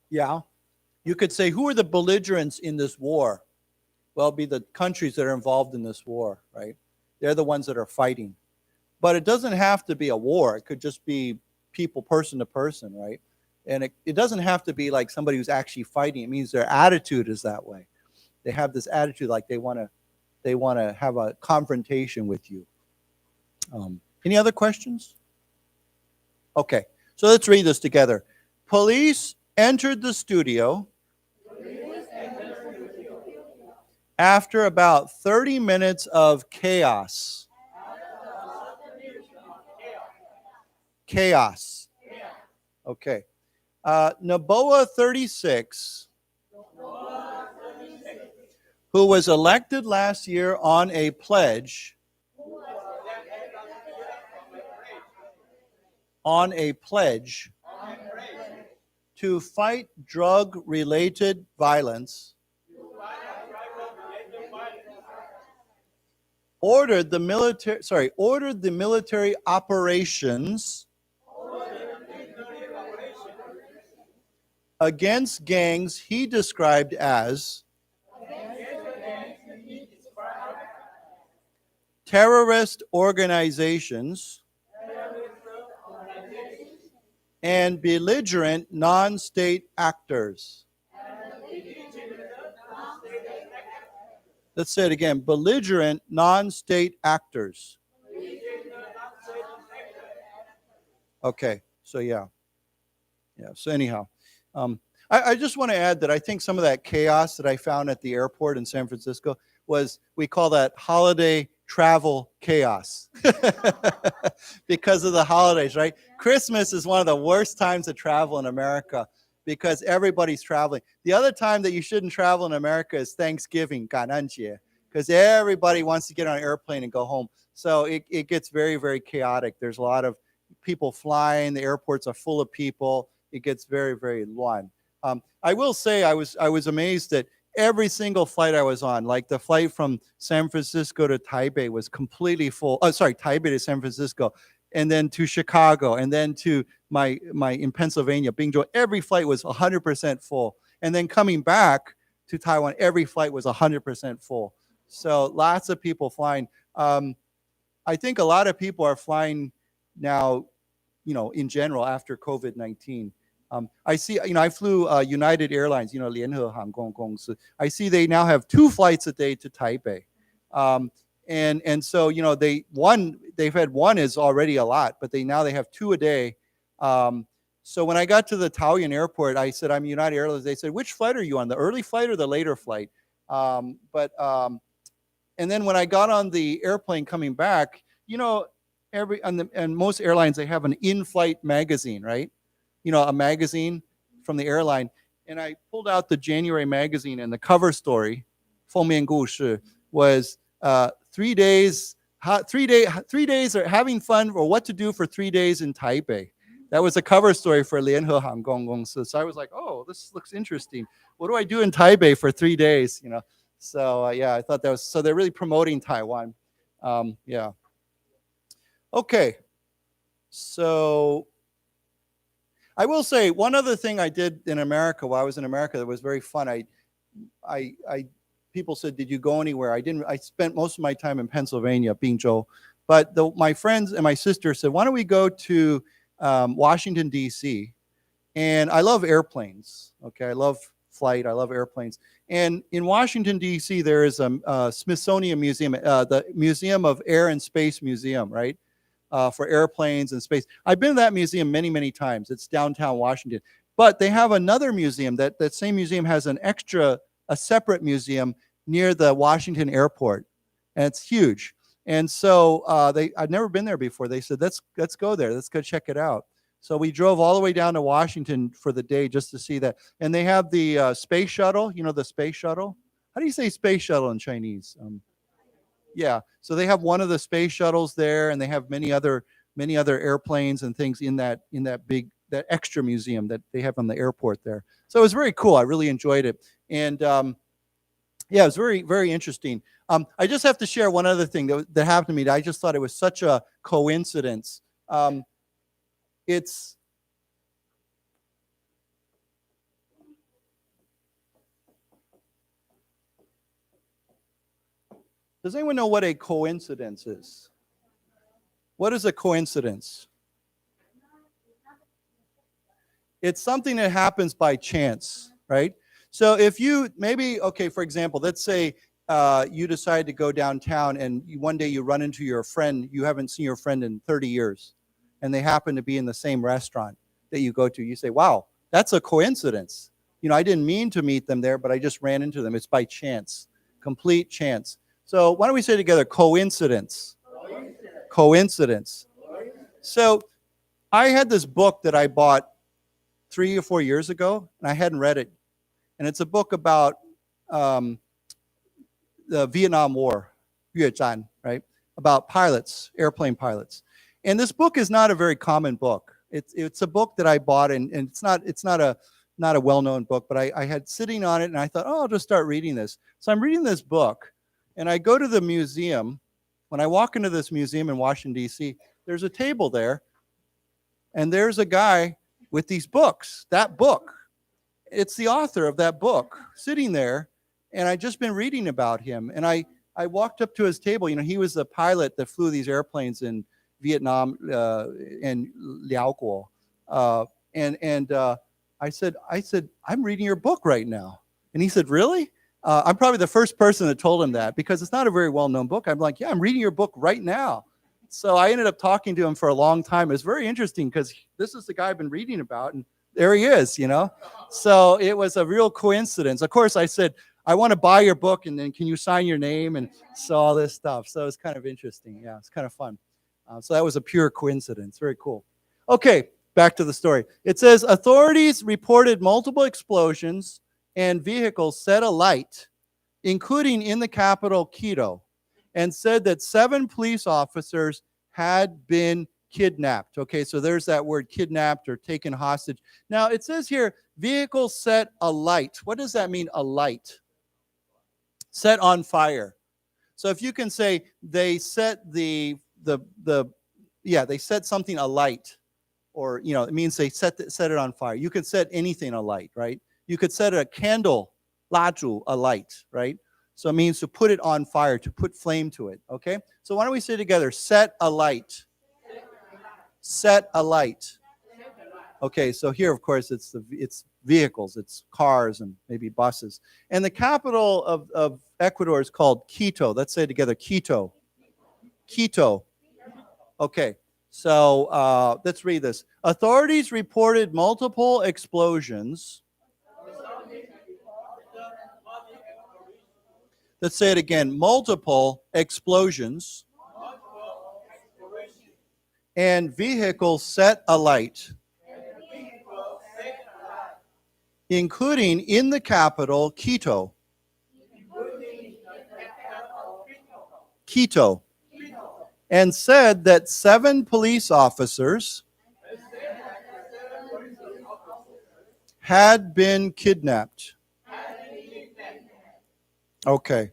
Yeah, you could say, who are the belligerents in this war? Well, it'd be the countries that are involved in this war, right? They're the ones that are fighting. But it doesn't have to be a war. It could just be people person to person, right? And it doesn't have to be like somebody who's actually fighting. It means their attitude is that way. They have this attitude like they want to have a confrontation with you. Any other questions? Okay, so let's read this together. Police entered the studio after about 30 minutes of chaos. Chaos. Okay. Noboa 36, who was elected last year on a pledge, to fight drug-related violence, ordered the military operations against gangs he described as terrorist organizations and belligerent non-state actors. Let's say it again. Belligerent non-state actors. Okay, so yeah. So anyhow, I just want to add that I think some of that chaos that I found at the airport in San Francisco was, we call that holiday travel chaos because of the holidays, right? Christmas is one of the worst times to travel in America because everybody's traveling. The other time that you shouldn't travel in America is Thanksgiving, 感恩节, because everybody wants to get on an airplane and go home. So it gets very, very chaotic. There's a lot of people flying. The airports are full of people. It gets very, very乱. I will say I was amazed that every single flight I was on, like the flight from San Francisco to Taipei was completely full. Oh, sorry, Taipei to San Francisco, and then to Chicago, and then to my in Pennsylvania, Bingzhou. Every flight was 100% full. And then coming back to Taiwan, every flight was 100% full. So lots of people flying. I think a lot of people are flying now, you know, in general after COVID-19. I see, I flew United Airlines, 联合航空公司. I see they now have 2 flights a day to Taipei. And so, they've had 1 is already a lot, but they have 2 a day. So when I got to the Taoyuan airport, I said, I'm United Airlines. They said, which flight are you on, the early flight or the later flight? And then when I got on the airplane coming back, and most airlines, they have an in-flight magazine, right? A magazine from the airline. And I pulled out the January magazine, and the cover story, 封面故事, was 3 days are having fun, or what to do for 3 days in Taipei. That was a cover story for 联合航空公司. So I was like, oh, this looks interesting. What do I do in Taipei for 3 days? So I thought that was, so they're really promoting Taiwan. Yeah. Okay. So I will say one other thing I did in America while I was in America that was very fun. People said, did you go anywhere? I didn't. I spent most of my time in Pennsylvania, Bingzhou. But my friends and my sister said, why don't we go to Washington, D.C.? And I love airplanes. Okay, I love flight. I love airplanes. And in Washington, D.C., there is a Smithsonian Museum, the Museum of Air and Space Museum, right? For airplanes and space. I've been to that museum many, many times. It's downtown Washington. But they have another museum, that same museum has a separate museum near the Washington airport. And it's huge. And so I'd never been there before. They said, let's go there. Let's go check it out. So we drove all the way down to Washington for the day just to see that. And they have the space shuttle, the space shuttle. How do you say space shuttle in Chinese? Yeah, so they have one of the space shuttles there, and they have many other airplanes and things in that extra museum that they have on the airport there. So it was very cool. I really enjoyed it, and it was very, very interesting. I just have to share one other thing that happened to me. That I just thought it was such a coincidence. Does anyone know what a coincidence is? What is a coincidence? It's something that happens by chance, right? So if you for example, let's say you decide to go downtown, and one day you run into your friend. You haven't seen your friend in 30 years, and they happen to be in the same restaurant that you go to. You say, wow, that's a coincidence. I didn't mean to meet them there, but I just ran into them. It's by chance, complete chance. So why don't we say together, coincidence? Coincidence. So I had this book that I bought 3 or 4 years ago, and I hadn't read it. And it's a book about the Vietnam War, 越战, right? About pilots, airplane pilots. And this book is not a very common book. It's a book that I bought, and it's not a well-known book, but I had sitting on it, and I thought, I'll just start reading this. So I'm reading this book. And I go to the museum. When I walk into this museum in Washington, D.C., there's a table there, and there's a guy with these books, that book. It's the author of that book sitting there, and I'd just been reading about him. And I walked up to his table. He was the pilot that flew these airplanes in Vietnam and Liaoguo. And I said, I'm reading your book right now. And he said, really? I'm probably the first person that told him that, because it's not a very well-known book. I'm like, yeah, I'm reading your book right now. So I ended up talking to him for a long time. It was very interesting, because this is the guy I've been reading about, and there he is, So it was a real coincidence. Of course, I said, I want to buy your book, and then can you sign your name, and so all this stuff. So it's kind of interesting. Yeah, it's kind of fun. So that was a pure coincidence. Very cool. Okay, back to the story. It says, authorities reported multiple explosions and vehicles set alight, including in the capital, Quito, and said that 7 police officers had been kidnapped. Okay, so there's that word, kidnapped or taken hostage. Now, it says here, vehicles set alight. What does that mean, alight? Set on fire. So if you can say they set they set something alight, or, it means they set it on fire. You could set anything alight, right? You could set a candle, 蜡烛, alight, right? So it means to put it on fire, to put flame to it, okay? So why don't we say together, set alight. Set alight. Okay, so here, of course, it's vehicles, it's cars and maybe buses. And the capital of Ecuador is called Quito. Let's say it together, Quito. Quito. Okay, so let's read this. Authorities reported multiple explosions. Let's say it again, multiple explosions and vehicles set alight, including in the capital, Quito. Quito. And said that 7 police officers had been kidnapped. Okay.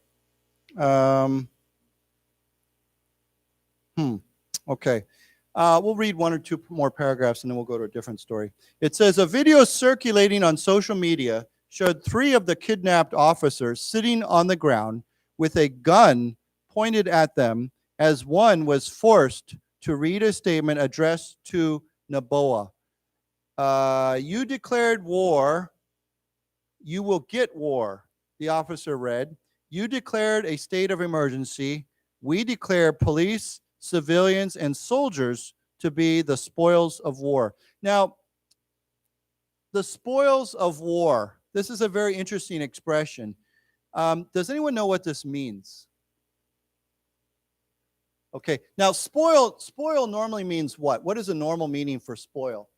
Okay. We'll read 1 or 2 more paragraphs and then we'll go to a different story. It says, a video circulating on social media showed 3 of the kidnapped officers sitting on the ground with a gun pointed at them as one was forced to read a statement addressed to Noboa. You declared war, you will get war, the officer read. You declared a state of emergency. We declare police, civilians, and soldiers to be the spoils of war. Now, the spoils of war, this is a very interesting expression. Does anyone know what this means? Okay, now spoil normally means what? What is a normal meaning for spoil?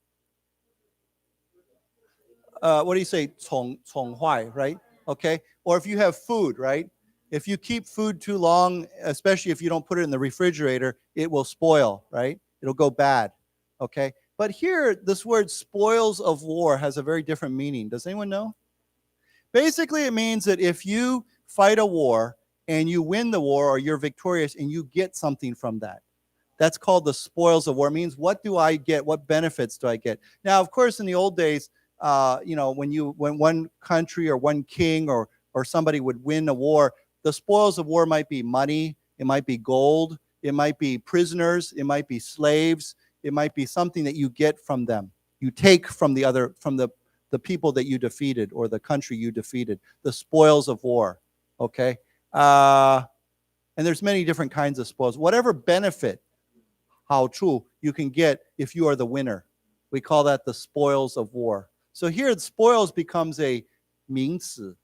What do you say? 宠坏, right? Okay, or if you have food, right? If you keep food too long, especially if you don't put it in the refrigerator, it will spoil, right? It'll go bad, okay? But here, this word spoils of war has a very different meaning. Does anyone know? Basically, it means that if you fight a war and you win the war or you're victorious and you get something from that, that's called the spoils of war. It means, what do I get? What benefits do I get? Now, of course, in the old days, when one country or one king or somebody would win a war, the spoils of war might be money, it might be gold, it might be prisoners, it might be slaves, it might be something that you get from them. You take from the people that you defeated or the country you defeated. The spoils of war, okay? And there's many different kinds of spoils. Whatever benefit, 好处, you can get if you are the winner. We call that the spoils of war. So here, the spoils becomes a 名词,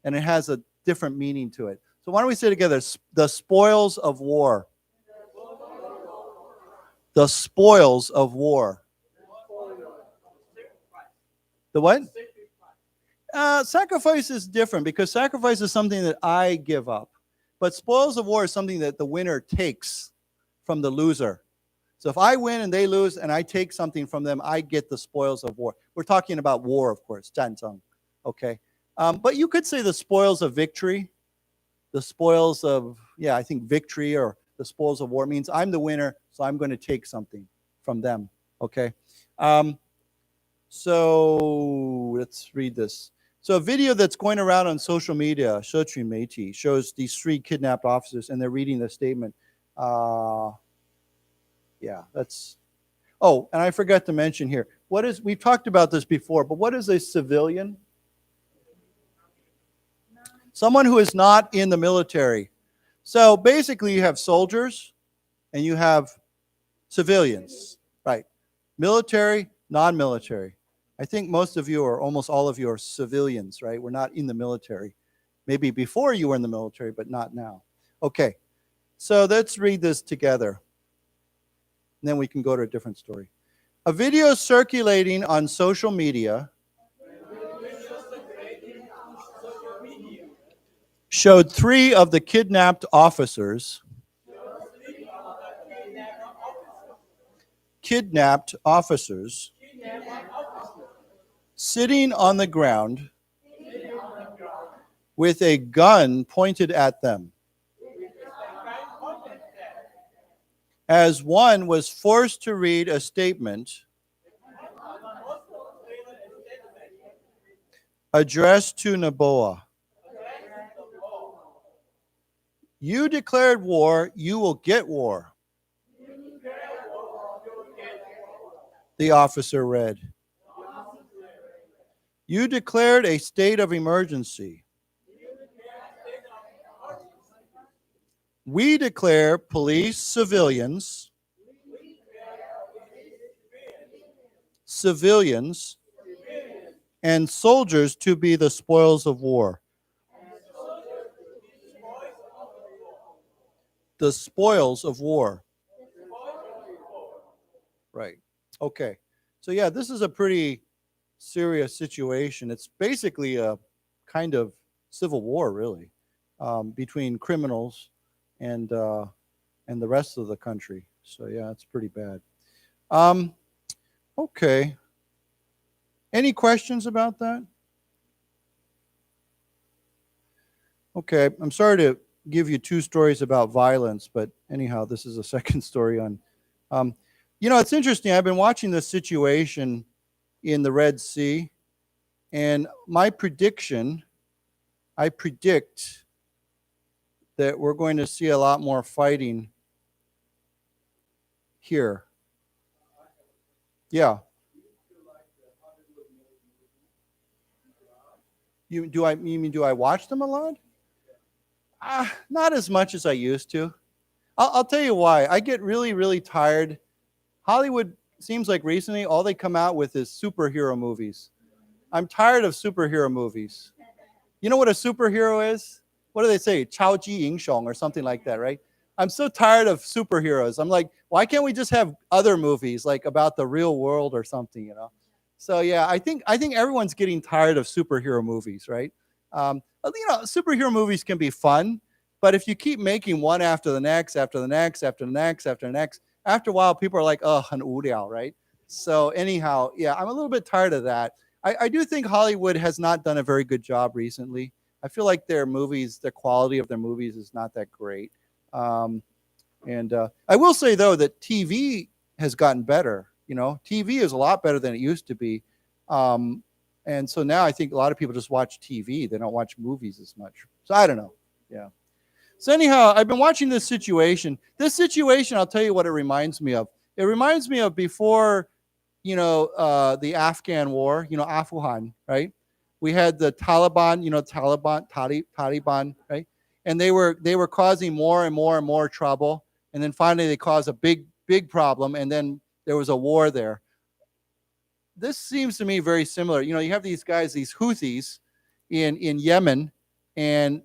and it has a different meaning to it. So why don't we say together, the spoils of war. The spoils of war. The what? Sacrifice is different because sacrifice is something that I give up. But spoils of war is something that the winner takes from the loser. So if I win and they lose and I take something from them, I get the spoils of war. We're talking about war, of course, 战争, okay? But you could say the spoils of victory, the spoils of, I think victory or the spoils of war means I'm the winner, so I'm going to take something from them, okay? So let's read this. So a video that's going around on social media, 社群媒体, shows these 3 kidnapped officers and they're reading the statement. And I forgot to mention here, we've talked about this before, but what is a civilian? Someone who is not in the military. So basically you have soldiers and you have civilians, right? Military, non-military. I think most of you or almost all of you are civilians, right? We're not in the military. Maybe before you were in the military, but not now. Okay, so let's read this together. And then we can go to a different story. A video circulating on social media showed 3 of the kidnapped officers sitting on the ground with a gun pointed at them as one was forced to read a statement addressed to Noboa. You declared war, you will get war. The officer read. You declared a state of emergency. We declare police, civilians, and soldiers to be the spoils of war. The spoils of war. Right. Okay. So yeah, this is a pretty serious situation. It's basically a kind of civil war, really, between criminals and the rest of the country. So yeah, it's pretty bad. Okay. Any questions about that? Okay, I'm sorry to give you two stories about violence, but anyhow, this is a second story on. It's interesting. I've been watching this situation in the Red Sea, and I predict that we're going to see a lot more fighting here. Yeah. Do I watch them a lot? Not as much as I used to. I'll tell you why. I get really, really tired. Hollywood seems like recently all they come out with is superhero movies. I'm tired of superhero movies. You know what a superhero is? What do they say? 超级英雄 or something like that, right? I'm so tired of superheroes. I'm like, why can't we just have other movies like about the real world or something, you know? So yeah, I think everyone's getting tired of superhero movies, right? Superhero movies can be fun, but if you keep making one after the next, after the next, after the next, after the next, after a while, people are like, oh, 很无聊, right? So anyhow, yeah, I'm a little bit tired of that. I do think Hollywood has not done a very good job recently. I feel like their movies, the quality of their movies is not that great. I will say, though, that TV has gotten better. TV is a lot better than it used to be. And so now I think a lot of people just watch TV. They don't watch movies as much. So I don't know. Yeah. So anyhow, I've been watching this situation. This situation, I'll tell you what it reminds me of. It reminds me of before, the Afghan war, Afghan, right? We had the Taliban, Taliban, right? And they were causing more and more and more trouble. And then finally they caused a big, big problem. And then there was a war there. This seems to me very similar. You have these guys, these Houthis in Yemen, and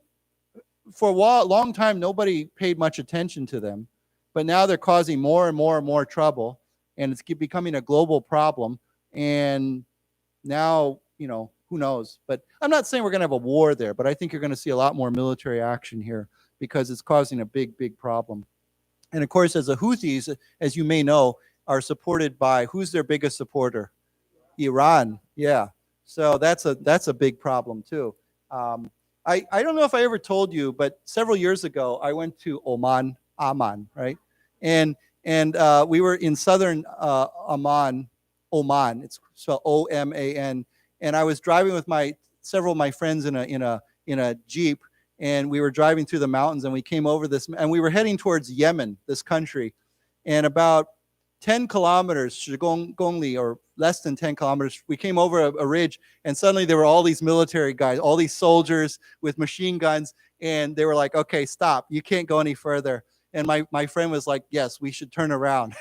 for a long time, nobody paid much attention to them. But now they're causing more and more and more trouble, and it's becoming a global problem. And now, who knows? But I'm not saying we're going to have a war there, but I think you're going to see a lot more military action here because it's causing a big, big problem. And of course, as the Houthis, as you may know, are supported by, who's their biggest supporter? Iran. Yeah. So that's a big problem too. I don't know if I ever told you, but several years ago, I went to Amman, right? And we were in southern Oman. It's spelled Oman. And I was driving with several of my friends in a Jeep, and we were driving through the mountains, and we came over this, and we were heading towards Yemen, this country, and about 10 kilometers, 10 公里, or less than 10 kilometers, we came over a ridge, and suddenly there were all these military guys, all these soldiers with machine guns, and they were like, okay, stop, you can't go any further. And my friend was like, yes, we should turn around.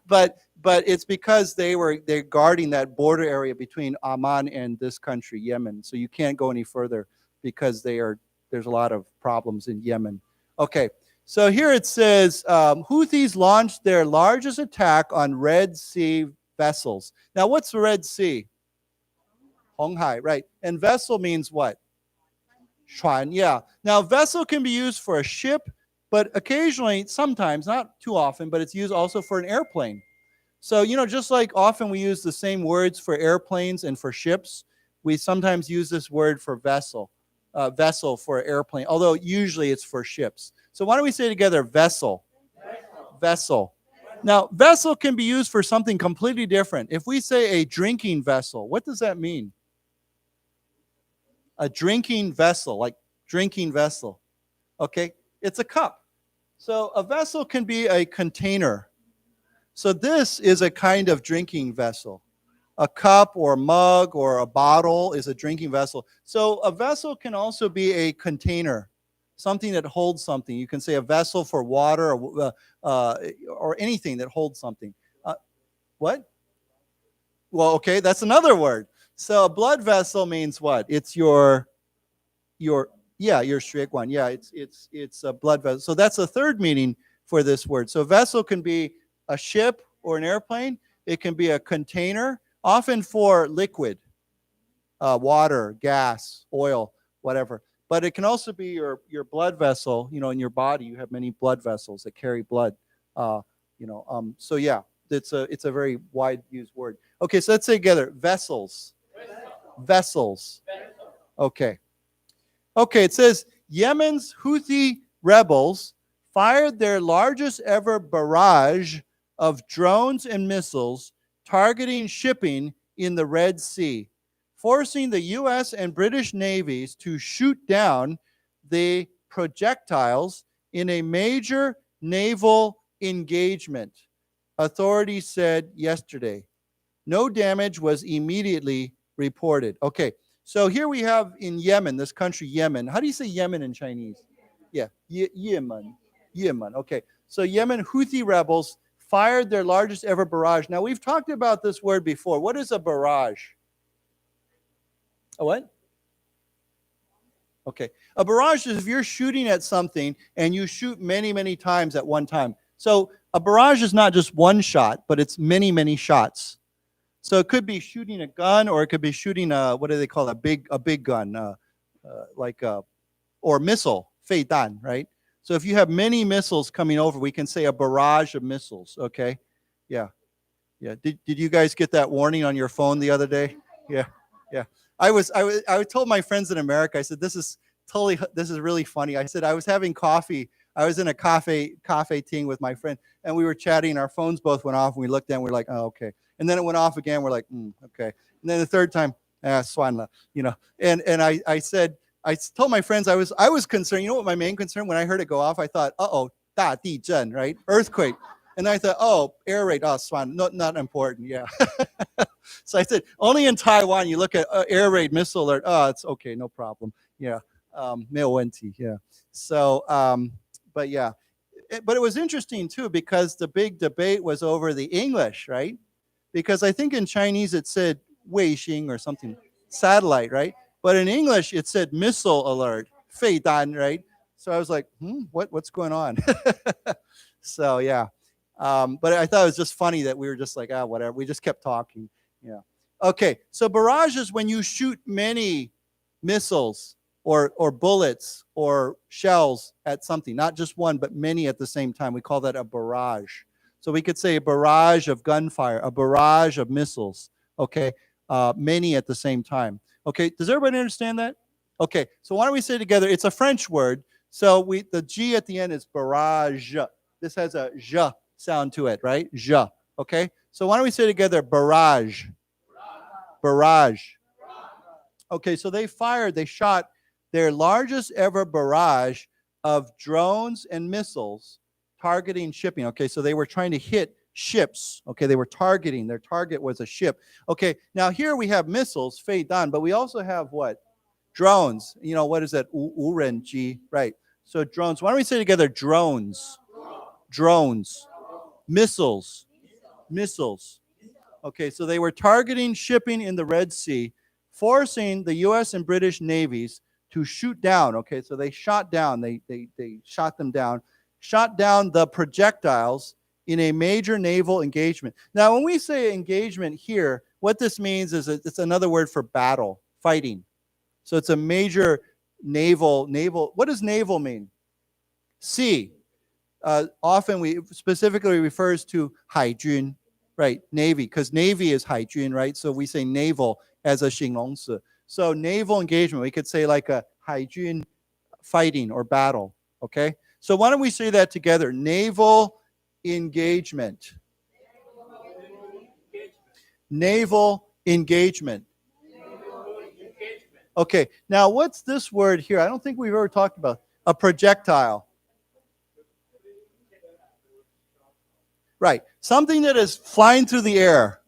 but it's because they're guarding that border area between Amman and this country, Yemen. So you can't go any further because there's a lot of problems in Yemen. Okay. So here it says, Houthis launched their largest attack on Red Sea vessels. Now, what's the Red Sea? Honghai, right. And vessel means what? Chuan, yeah. Now, vessel can be used for a ship, but occasionally, sometimes, not too often, but it's used also for an airplane. So, just like often we use the same words for airplanes and for ships, we sometimes use this word for vessel for airplane, although usually it's for ships. So why don't we say together, vessel? Vessel. Now, vessel can be used for something completely different. If we say a drinking vessel, what does that mean? A drinking vessel, like drinking vessel. Okay, it's a cup. So a vessel can be a container. So this is a kind of drinking vessel. a cup or a mug or a bottle is a drinking vessel. So a vessel can also be a container, something that holds something. You can say a vessel for water or anything that holds something. What? Well, okay, that's another word. So a blood vessel means what? It's your 血管. Yeah, it's a blood vessel. So that's a third meaning for this word. So vessel can be a ship or an airplane. It can be a container, often for liquid, water, gas, oil, whatever. But it can also be your blood vessel. In your body, you have many blood vessels that carry blood. So yeah, it's a very wide used word. Okay, so let's say together, vessels. Vessels. Okay, it says Yemen's Houthi rebels fired their largest ever barrage of drones and missiles targeting shipping in the Red Sea, forcing the U.S. and British navies to shoot down the projectiles in a major naval engagement, authorities said yesterday. No damage was immediately reported. Okay, so here we have in Yemen, this country, Yemen. How do you say Yemen in Chinese? Yeah, Yemen. Okay, so Yemen Houthi rebels fired their largest ever barrage. Now, we've talked about this word before. What is a barrage? A what? Okay, a barrage is if you're shooting at something and you shoot many, many times at one time. So a barrage is not just one shot, but it's many, many shots. So it could be shooting a gun, or it could be shooting what do they call a big gun, or missile, 飞弹, right? So if you have many missiles coming over, we can say a barrage of missiles. Okay, yeah. Did you guys get that warning on your phone the other day? Yeah. I told my friends in America, I said, this is really funny. I said I was having coffee. I was in a cafe thing with my friend, and we were chatting. Our phones both went off, and we looked down. We're like, oh, okay. And then it went off again. We're like, okay. And then the third time, swanla, And I said, I told my friends I was concerned. You know what my main concern when I heard it go off? I thought, da di zhen, right? Earthquake. And I thought, air raid, swan, not important. Yeah. So I said, only in Taiwan you look at air raid missile alert. It's okay, no problem. Yeah. 没有问题. Yeah. So, but yeah. But it was interesting too, because the big debate was over the English, right? Because I think in Chinese it said 卫星 or something, satellite, right? But in English it said missile alert, 飞弹, right? So I was like, what's going on? So yeah. But I thought it was just funny that we were just like, whatever. We just kept talking. Yeah. Okay. So barrage is when you shoot many missiles or bullets or shells at something, not just one, but many at the same time. We call that a barrage. So we could say a barrage of gunfire, a barrage of missiles. Okay. Many at the same time. Okay. Does everybody understand that? Okay. So why don't we say together? It's a French word. So the G at the end is barrage. This has a J sound to it, right? J. Okay. So why don't we say together barrage? Barrage. Okay. So they shot their largest ever barrage of drones and missiles targeting shipping. Okay, so they were trying to hit ships. Okay, they were targeting. Their target was a ship. Okay, now here we have missiles, 飞弹, but we also have what? Drones. What is that? 无人机, right? So drones. Why don't we say together drones? Drones. Missiles. Missiles. Okay, so they were targeting shipping in the Red Sea, forcing the U.S. and British navies to shoot down. Okay, so they shot down. They shot them down. Shot down the projectiles in a major naval engagement. Now, when we say engagement here, what this means is it's another word for battle, fighting. So it's a major naval. What does naval mean? Sea. Often we specifically refers to 海军, right? Navy, because Navy is 海军, right? So we say naval as a 形容词. So naval engagement, we could say like a 海军 fighting or battle, okay? So why don't we say that together? Naval engagement. Naval engagement. Okay, now what's this word here? I don't think we've ever talked about a projectile. Right, something that is flying through the air.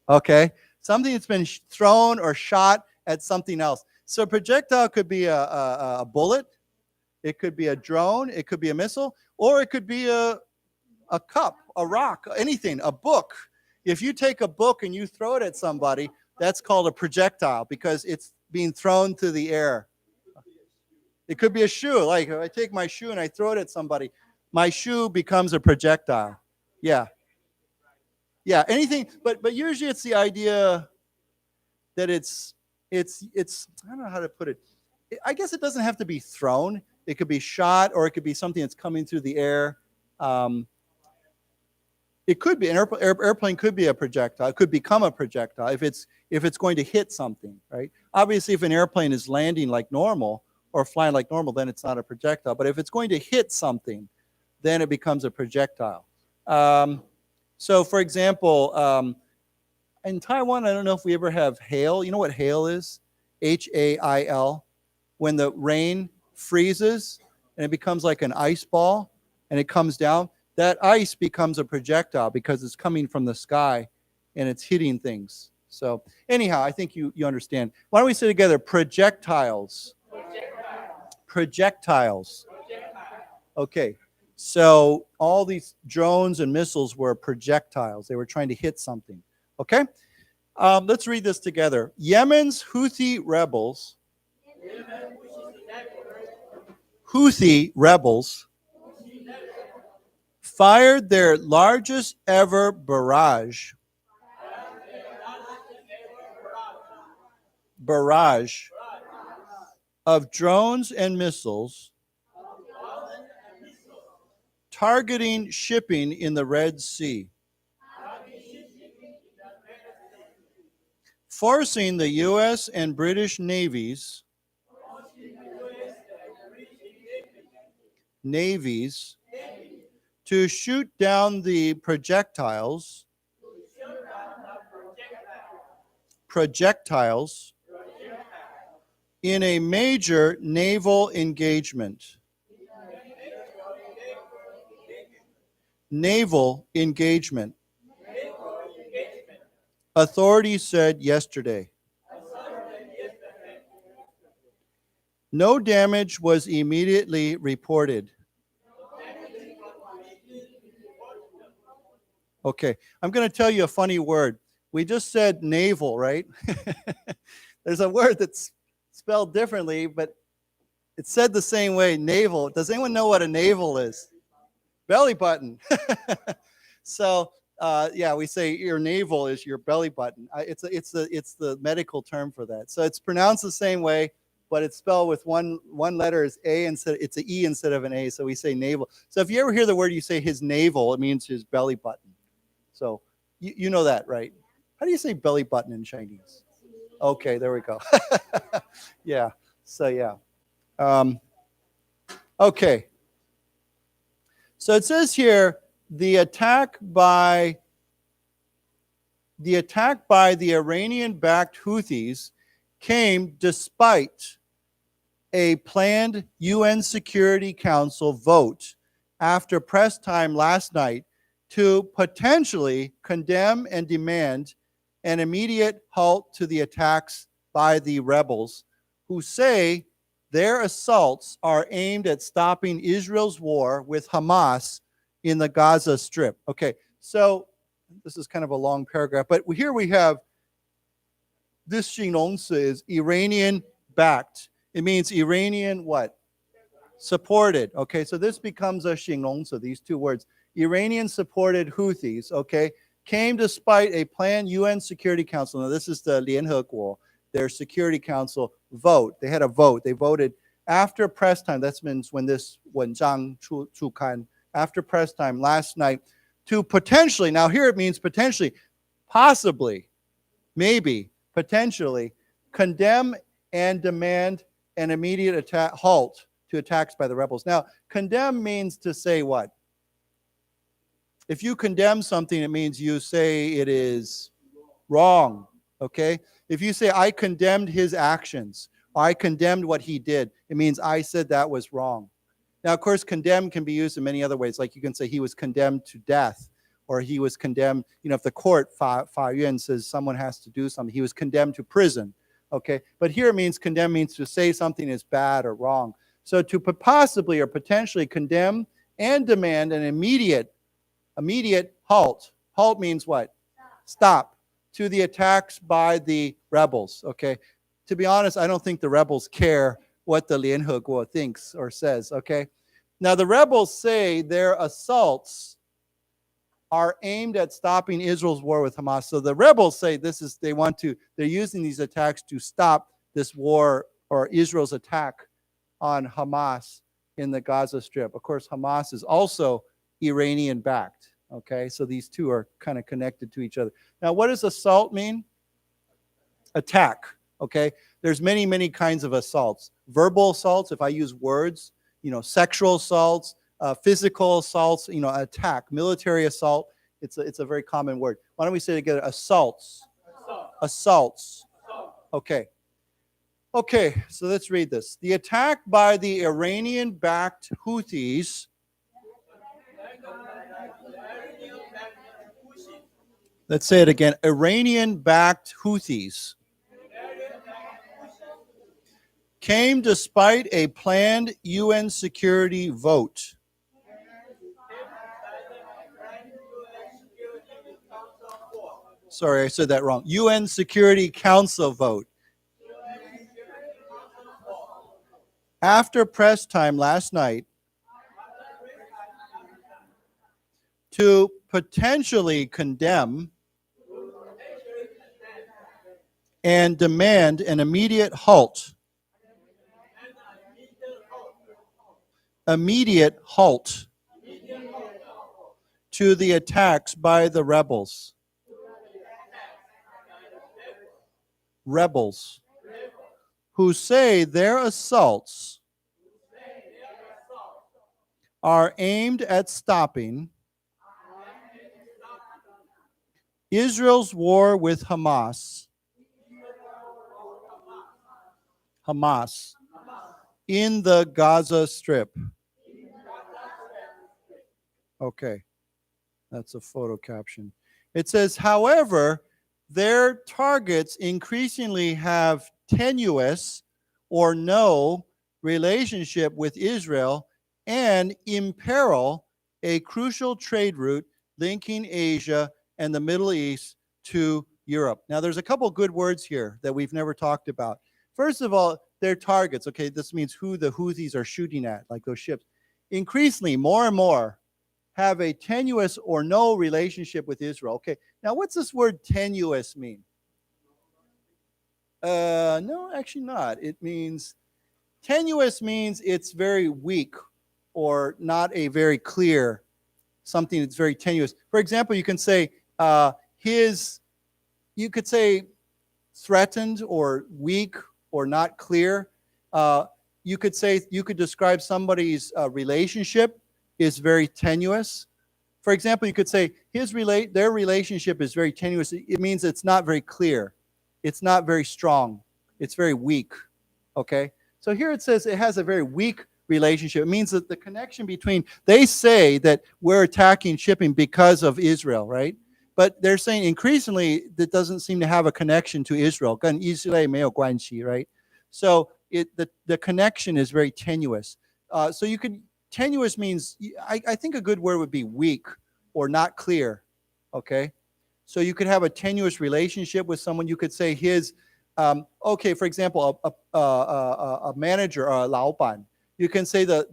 Okay, Something that's been thrown or shot at something else. So a projectile could be a bullet, it could be a drone, it could be a missile, or it could be a cup, a rock, anything, a book. If you take a book and you throw it at somebody, that's called a projectile because it's being thrown through the air. It could be a shoe. Like if I take my shoe and I throw it at somebody, my shoe becomes a projectile. Yeah. Yeah, anything, but usually it's the idea that it's I don't know how to put it. I guess it doesn't have to be thrown. It could be shot, or it could be something that's coming through the air. It could be an airplane could be a projectile. It could become a projectile if it's going to hit something, right? Obviously, if an airplane is landing like normal or flying like normal, then it's not a projectile. But if it's going to hit something, then it becomes a projectile. So, for example, in Taiwan, I don't know if we ever have hail. You know what hail is? Hail. When the rain freezes and it becomes like an ice ball and it comes down, that ice becomes a projectile because it's coming from the sky and it's hitting things. So anyhow, I think you understand. Why don't we say together, projectiles. Projectiles. Okay, so all these drones and missiles were projectiles. They were trying to hit something. Okay, let's read this together. Yemen's Houthi rebels fired their largest ever barrage of drones and missiles targeting shipping in the Red Sea, forcing the U.S. and British navies to shoot down the projectiles in a major naval engagement. Authorities said yesterday. No damage was immediately reported. Okay, I'm going to tell you a funny word. We just said navel, right? There's a word that's spelled differently, but it's said the same way, navel. Does anyone know what a navel is? Belly button. So, yeah, we say your navel is your belly button. It's the medical term for that. So it's pronounced the same way, but it's spelled with one letter is A instead. It's an E instead of an A. So we say navel. So if you ever hear the word, you say his navel, it means his belly button. So you know that, right? How do you say belly button in Chinese? Okay, there we go. Yeah. So yeah. Okay. So it says here, the attack by the Iranian-backed Houthis came despite a planned UN Security Council vote after press time last night to potentially condemn and demand an immediate halt to the attacks by the rebels, who say their assaults are aimed at stopping Israel's war with Hamas in the Gaza Strip. Okay, so this is kind of a long paragraph, but here we have this 形容词 is Iranian-backed. It means Iranian what? Supported. Okay, so this becomes a 形容词, these two words. Iranian-supported Houthis, okay, came despite a planned UN Security Council. Now, this is the 联合国, their Security Council vote. They had a vote. They voted after press time. That means when this 文章出刊, after press time last night, to potentially, now here it means potentially, possibly, maybe, potentially, condemn and demand an immediate halt to attacks by the rebels. Now, condemn means to say what? If you condemn something, it means you say it is wrong, okay? If you say, I condemned his actions, or I condemned what he did, it means I said that was wrong. Now, of course, condemn can be used in many other ways. Like you can say he was condemned to death, or he was condemned. If the court, 法院 says someone has to do something, he was condemned to prison. Okay, but here it means condemn means to say something is bad or wrong. So to possibly or potentially condemn and demand an immediate halt. Halt means what? Stop to the attacks by the rebels. Okay, to be honest, I don't think the rebels care what the 联合国 thinks or says. Okay, now the rebels say their assaults are aimed at stopping Israel's war with Hamas. So the rebels say they're using these attacks to stop this war or Israel's attack on Hamas in the Gaza Strip. Of course, Hamas is also Iranian-backed. Okay, so these two are kind of connected to each other. Now, what does assault mean? Attack. Okay, there's many, many kinds of assaults. Verbal assaults, if I use words, sexual assaults, physical assaults, attack, military assault. It's a very common word. Why don't we say it together? Assaults. Assaults. Okay. Okay, so let's read this. The attack by the Iranian-backed Houthis. Let's say it again. Iranian-backed Houthis came despite a planned UN security vote. Sorry, I said that wrong. UN Security Council vote. After press time last night to potentially condemn and demand an immediate halt. Immediate halt to the attacks by the rebels. Rebels who say their assaults are aimed at stopping Israel's war with Hamas in the Gaza Strip. Okay, that's a photo caption. It says, however, their targets increasingly have tenuous or no relationship with Israel and imperil a crucial trade route linking Asia and the Middle East to Europe. Now, there's a couple good words here that we've never talked about. First of all, their targets. Okay, this means who the Houthis are shooting at, like those ships. Increasingly, more and more, have a tenuous or no relationship with Israel. Okay, now what's this word tenuous mean? No, actually not. It means, tenuous means it's very weak or not a very clear, something that's very tenuous. For example, you can say you could say threatened or weak or not clear. You could describe somebody's relationship is very tenuous. For example, you could say their relationship is very tenuous. It means it's not very clear. It's not very strong. It's very weak. Okay? So here it says it has a very weak relationship. It means that the connection between, they say that we're attacking shipping because of Israel, right? But they're saying increasingly that doesn't seem to have a connection to Israel. 跟以色列没有关系, right? So the connection is very tenuous. So you could, tenuous means, I think a good word would be weak or not clear, okay? So you could have a tenuous relationship with someone. You could say for example, a manager or a 老板, you can say that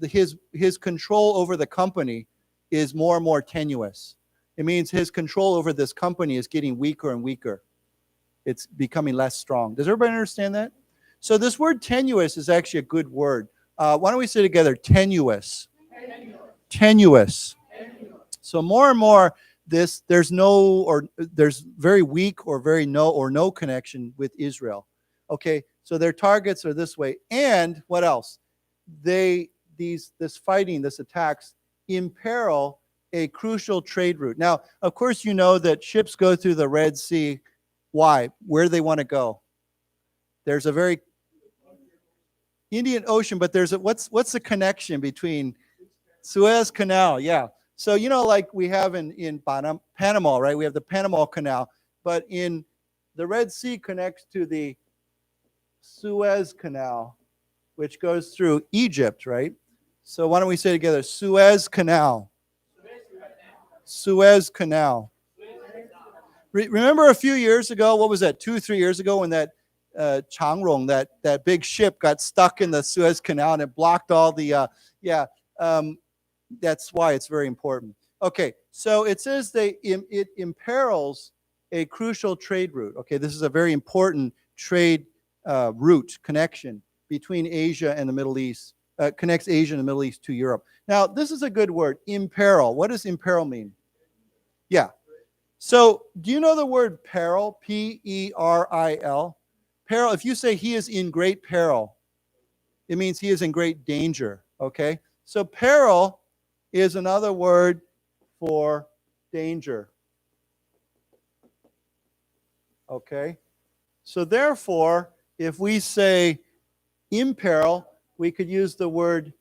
his control over the company is more and more tenuous. It means his control over this company is getting weaker and weaker. It's becoming less strong. Does everybody understand that? So this word tenuous is actually a good word. Why don't we say together, tenuous. Tenuous. So more and more, there's very weak or very no connection with Israel. Okay, so their targets are this way. And what else? This attacks imperil a crucial trade route. Now, of course, you know that ships go through the Red Sea. Why? Where do they want to go? There's a very Indian Ocean, but what's the connection between Suez Canal? Yeah. So, like we have in Panama, right? We have the Panama Canal, but in the Red Sea connects to the Suez Canal, which goes through Egypt, right? So why don't we say together, Suez Canal. Suez Canal. Remember a few years ago, what was that, 2-3 years ago, when that Changrong, that big ship got stuck in the Suez Canal and it blocked all the, that's why it's very important. Okay, so it says it imperils a crucial trade route. Okay, this is a very important trade route connection between Asia and the Middle East, connects Asia and the Middle East to Europe. Now, this is a good word, imperil. What does imperil mean? Yeah. So, do you know the word peril? P-E-R-I-L. Peril, if you say he is in great peril, it means he is in great danger, okay? So, peril is another word for danger. Okay? So, therefore, if we say imperil, we could use the word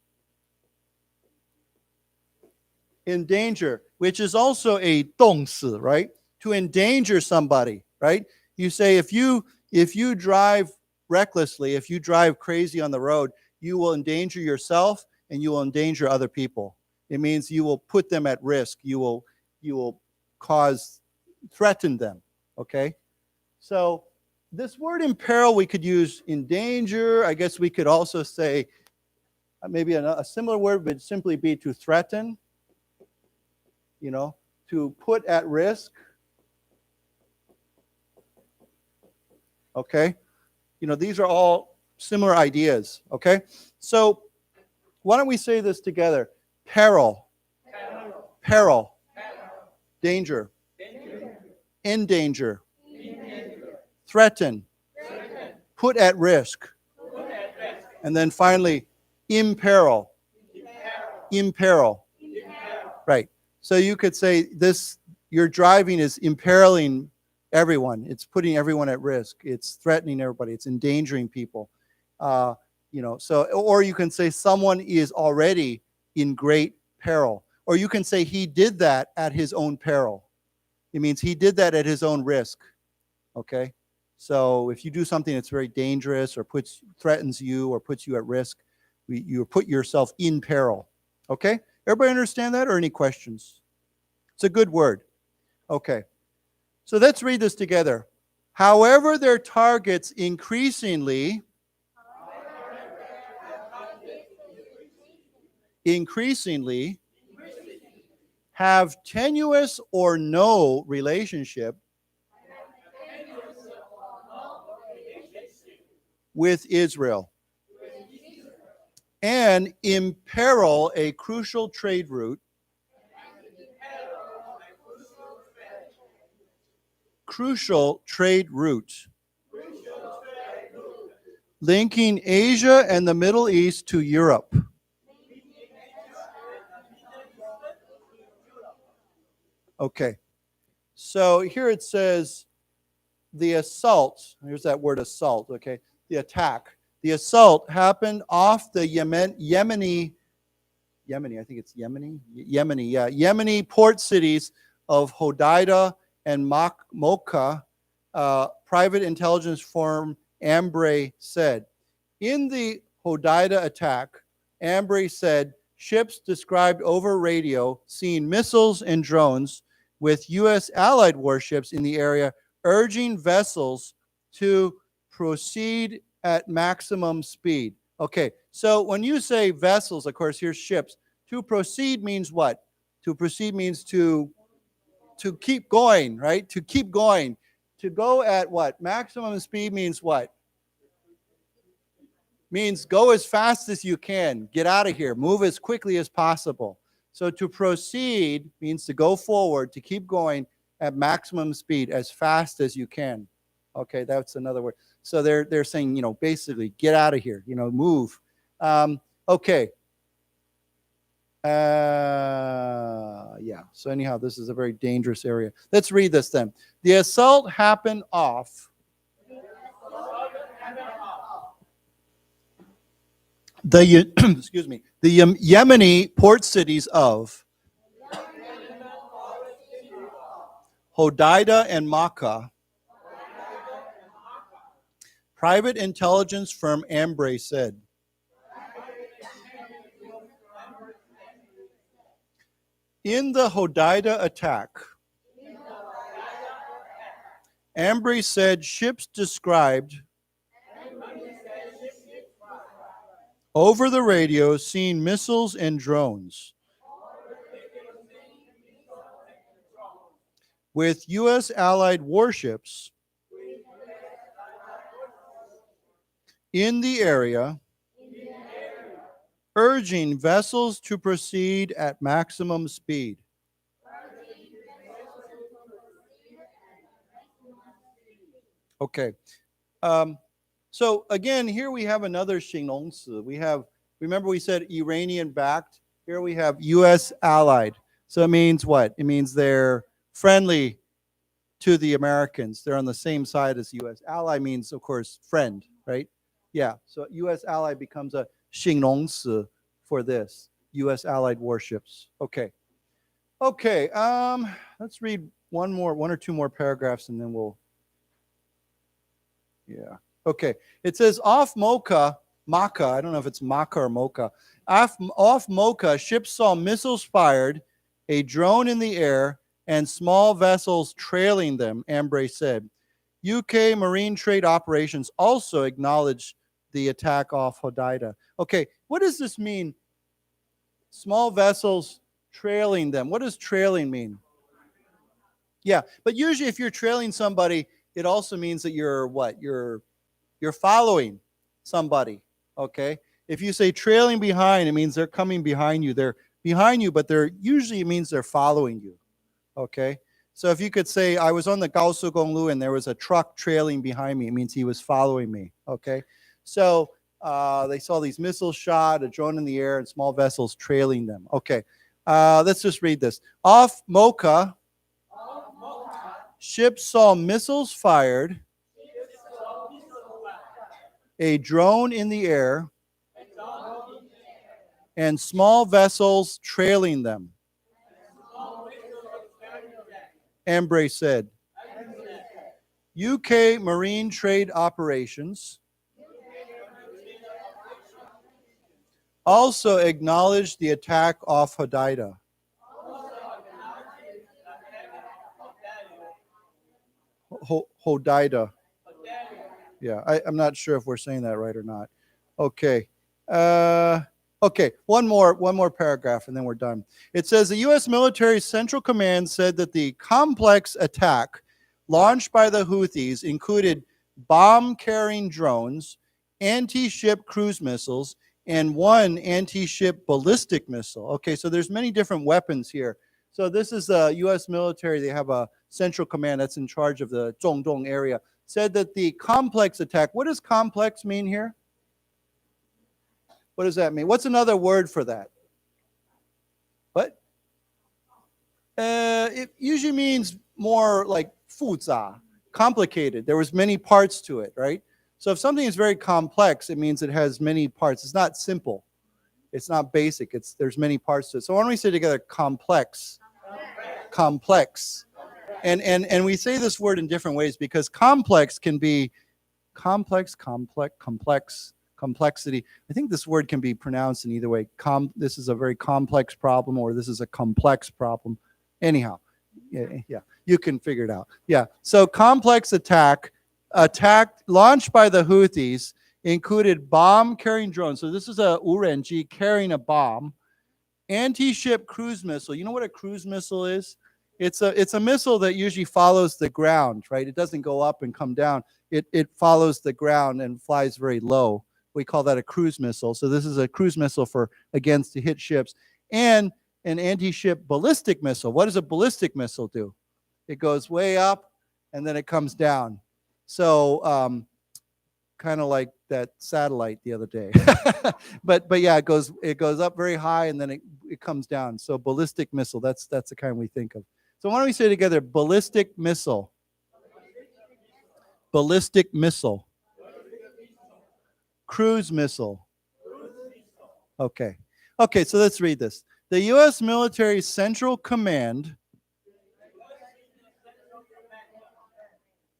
endanger, which is also a 动词, right? To endanger somebody, right? You say if you drive recklessly, if you drive crazy on the road, you will endanger yourself and you will endanger other people. It means you will put them at risk. You will threaten them, okay? So this word imperil we could use endanger. I guess we could also say maybe a similar word would simply be to threaten. To put at risk. Okay? These are all similar ideas. Okay? So, why don't we say this together? Peril. Peril. Danger. Endanger. Threaten. Put at risk. And then finally, imperil. Imperil. Right. So you could say your driving is imperiling everyone. It's putting everyone at risk. It's threatening everybody. It's endangering people. Or you can say someone is already in great peril. Or you can say he did that at his own peril. It means he did that at his own risk. Okay? So if you do something that's very dangerous or threatens you or puts you at risk, you put yourself in peril. Okay? Everybody understand that, or any questions? It's a good word. Okay. So let's read this together. However, their targets increasingly have tenuous or no relationship with Israel and imperil a crucial trade route linking Asia and the Middle East to Europe. Okay, so here it says the assault, here's that word assault, okay, the attack. The assault happened off the Yemeni port cities of Hodeidah and Mocha. Private intelligence firm Ambrey said. In the Hodeidah attack, Ambrey said ships described over radio seeing missiles and drones with U.S. allied warships in the area, urging vessels to proceed at maximum speed. Okay, so when you say vessels, of course, here's ships. To proceed means what? To proceed means to keep going, right? To keep going. To go at what? Maximum speed means what? Means go as fast as you can. Get out of here. Move as quickly as possible. So to proceed means to go forward, to keep going at maximum speed as fast as you can. Okay, that's another word. So they're saying, basically get out of here, move. Okay. So anyhow, this is a very dangerous area. Let's read this then. The assault happened off the Yemeni port cities of Hodeida and Makkah. Private intelligence firm Ambray said. In the Hodeida attack, Ambray said ships described over the radio seeing missiles and drones with U.S. allied warships in the area, urging vessels to proceed at maximum speed. Okay. So again, here we have another 形容词. We have, remember we said Iranian backed. Here we have U.S. allied. So it means what? It means they're friendly to the Americans. They're on the same side as U.S. Ally means, of course, friend, right? Yeah. So U.S. ally becomes a 形容词 for this. U.S. allied warships. Okay. Okay. Let's read one or two more paragraphs and then we'll. Yeah. Okay. It says off Makkah, I don't know if it's Makkah or Mocha. Off Mocha, ships saw missiles fired, a drone in the air, and small vessels trailing them, Ambray said. UK Marine Trade Operations also acknowledged the attack off Hodeida. Okay, what does this mean? Small vessels trailing them. What does trailing mean? Yeah, but usually if you're trailing somebody, it also means that you're what? You're following somebody, okay? If you say trailing behind, it means they're coming behind you. They're behind you, but it means they're following you, okay? So if you could say, I was on the Gaosu Gonglu and there was a truck trailing behind me, it means he was following me, okay? So they saw these missiles shot, a drone in the air, and small vessels trailing them. Okay, let's just read this. Off Mocha, ships saw missiles fired, a drone in the air, and small vessels trailing them. Ambray said. UK Marine Trade Operations also acknowledged the attack off Hodeida. Hodeida. Yeah, I'm not sure if we're saying that right or not. Okay. Okay, one more paragraph and then we're done. It says the U.S. military central command said that the complex attack launched by the Houthis included bomb-carrying drones, anti-ship cruise missiles, and one anti-ship ballistic missile. Okay, so there's many different weapons here. So this is the U.S. military. They have a central command that's in charge of the Zhongdong area. Said that the complex attack, what does complex mean here? What does that mean? What's another word for that? What? It usually means more like 复杂, complicated. There was many parts to it, right? So if something is very complex, it means it has many parts. It's not simple. It's not basic. There's many parts to it. So why don't we say together complex? Complex. And we say this word in different ways because complex can be complexity. I think this word can be pronounced in either way. This is a very complex problem or this is a complex problem. Anyhow, yeah, you can figure it out. Yeah, so complex attack launched by the Houthis included bomb-carrying drones. So this is a Urenji carrying a bomb. Anti-ship cruise missile. You know what a cruise missile is? It's a missile that usually follows the ground, right? It doesn't go up and come down. It follows the ground and flies very low. We call that a cruise missile. So this is a cruise missile to hit ships. And an anti-ship ballistic missile. What does a ballistic missile do? It goes way up and then it comes down. So kind of like that satellite the other day. but yeah, it goes up very high and then it comes down. So ballistic missile, that's the kind we think of. So why don't we say together ballistic missile? Ballistic missile. Cruise missile. Okay. Okay, so let's read this. The U.S. military central command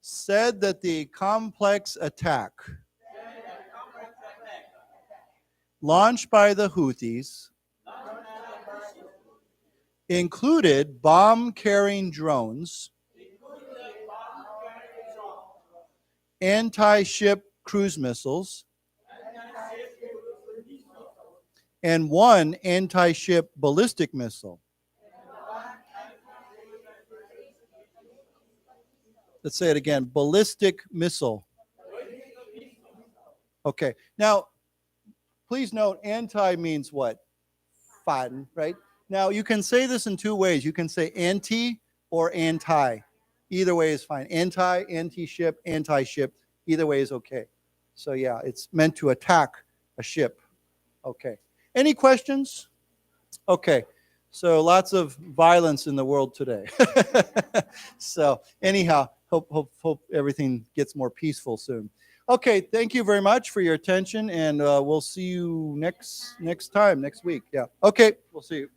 said that the complex attack launched by the Houthis included bomb-carrying drones, anti-ship cruise missiles, and one anti-ship ballistic missile. Let's say it again, ballistic missile. Okay, now, please note, anti means what? Fan, right? Now, you can say this in two ways. You can say anti or anti. Either way is fine. Anti, anti-ship, anti-ship. Either way is okay. So yeah, it's meant to attack a ship. Okay. Any questions? Okay. So lots of violence in the world today. So anyhow, hope everything gets more peaceful soon. Okay, thank you very much for your attention, and we'll see you next time, next week. Yeah. Okay, we'll see you.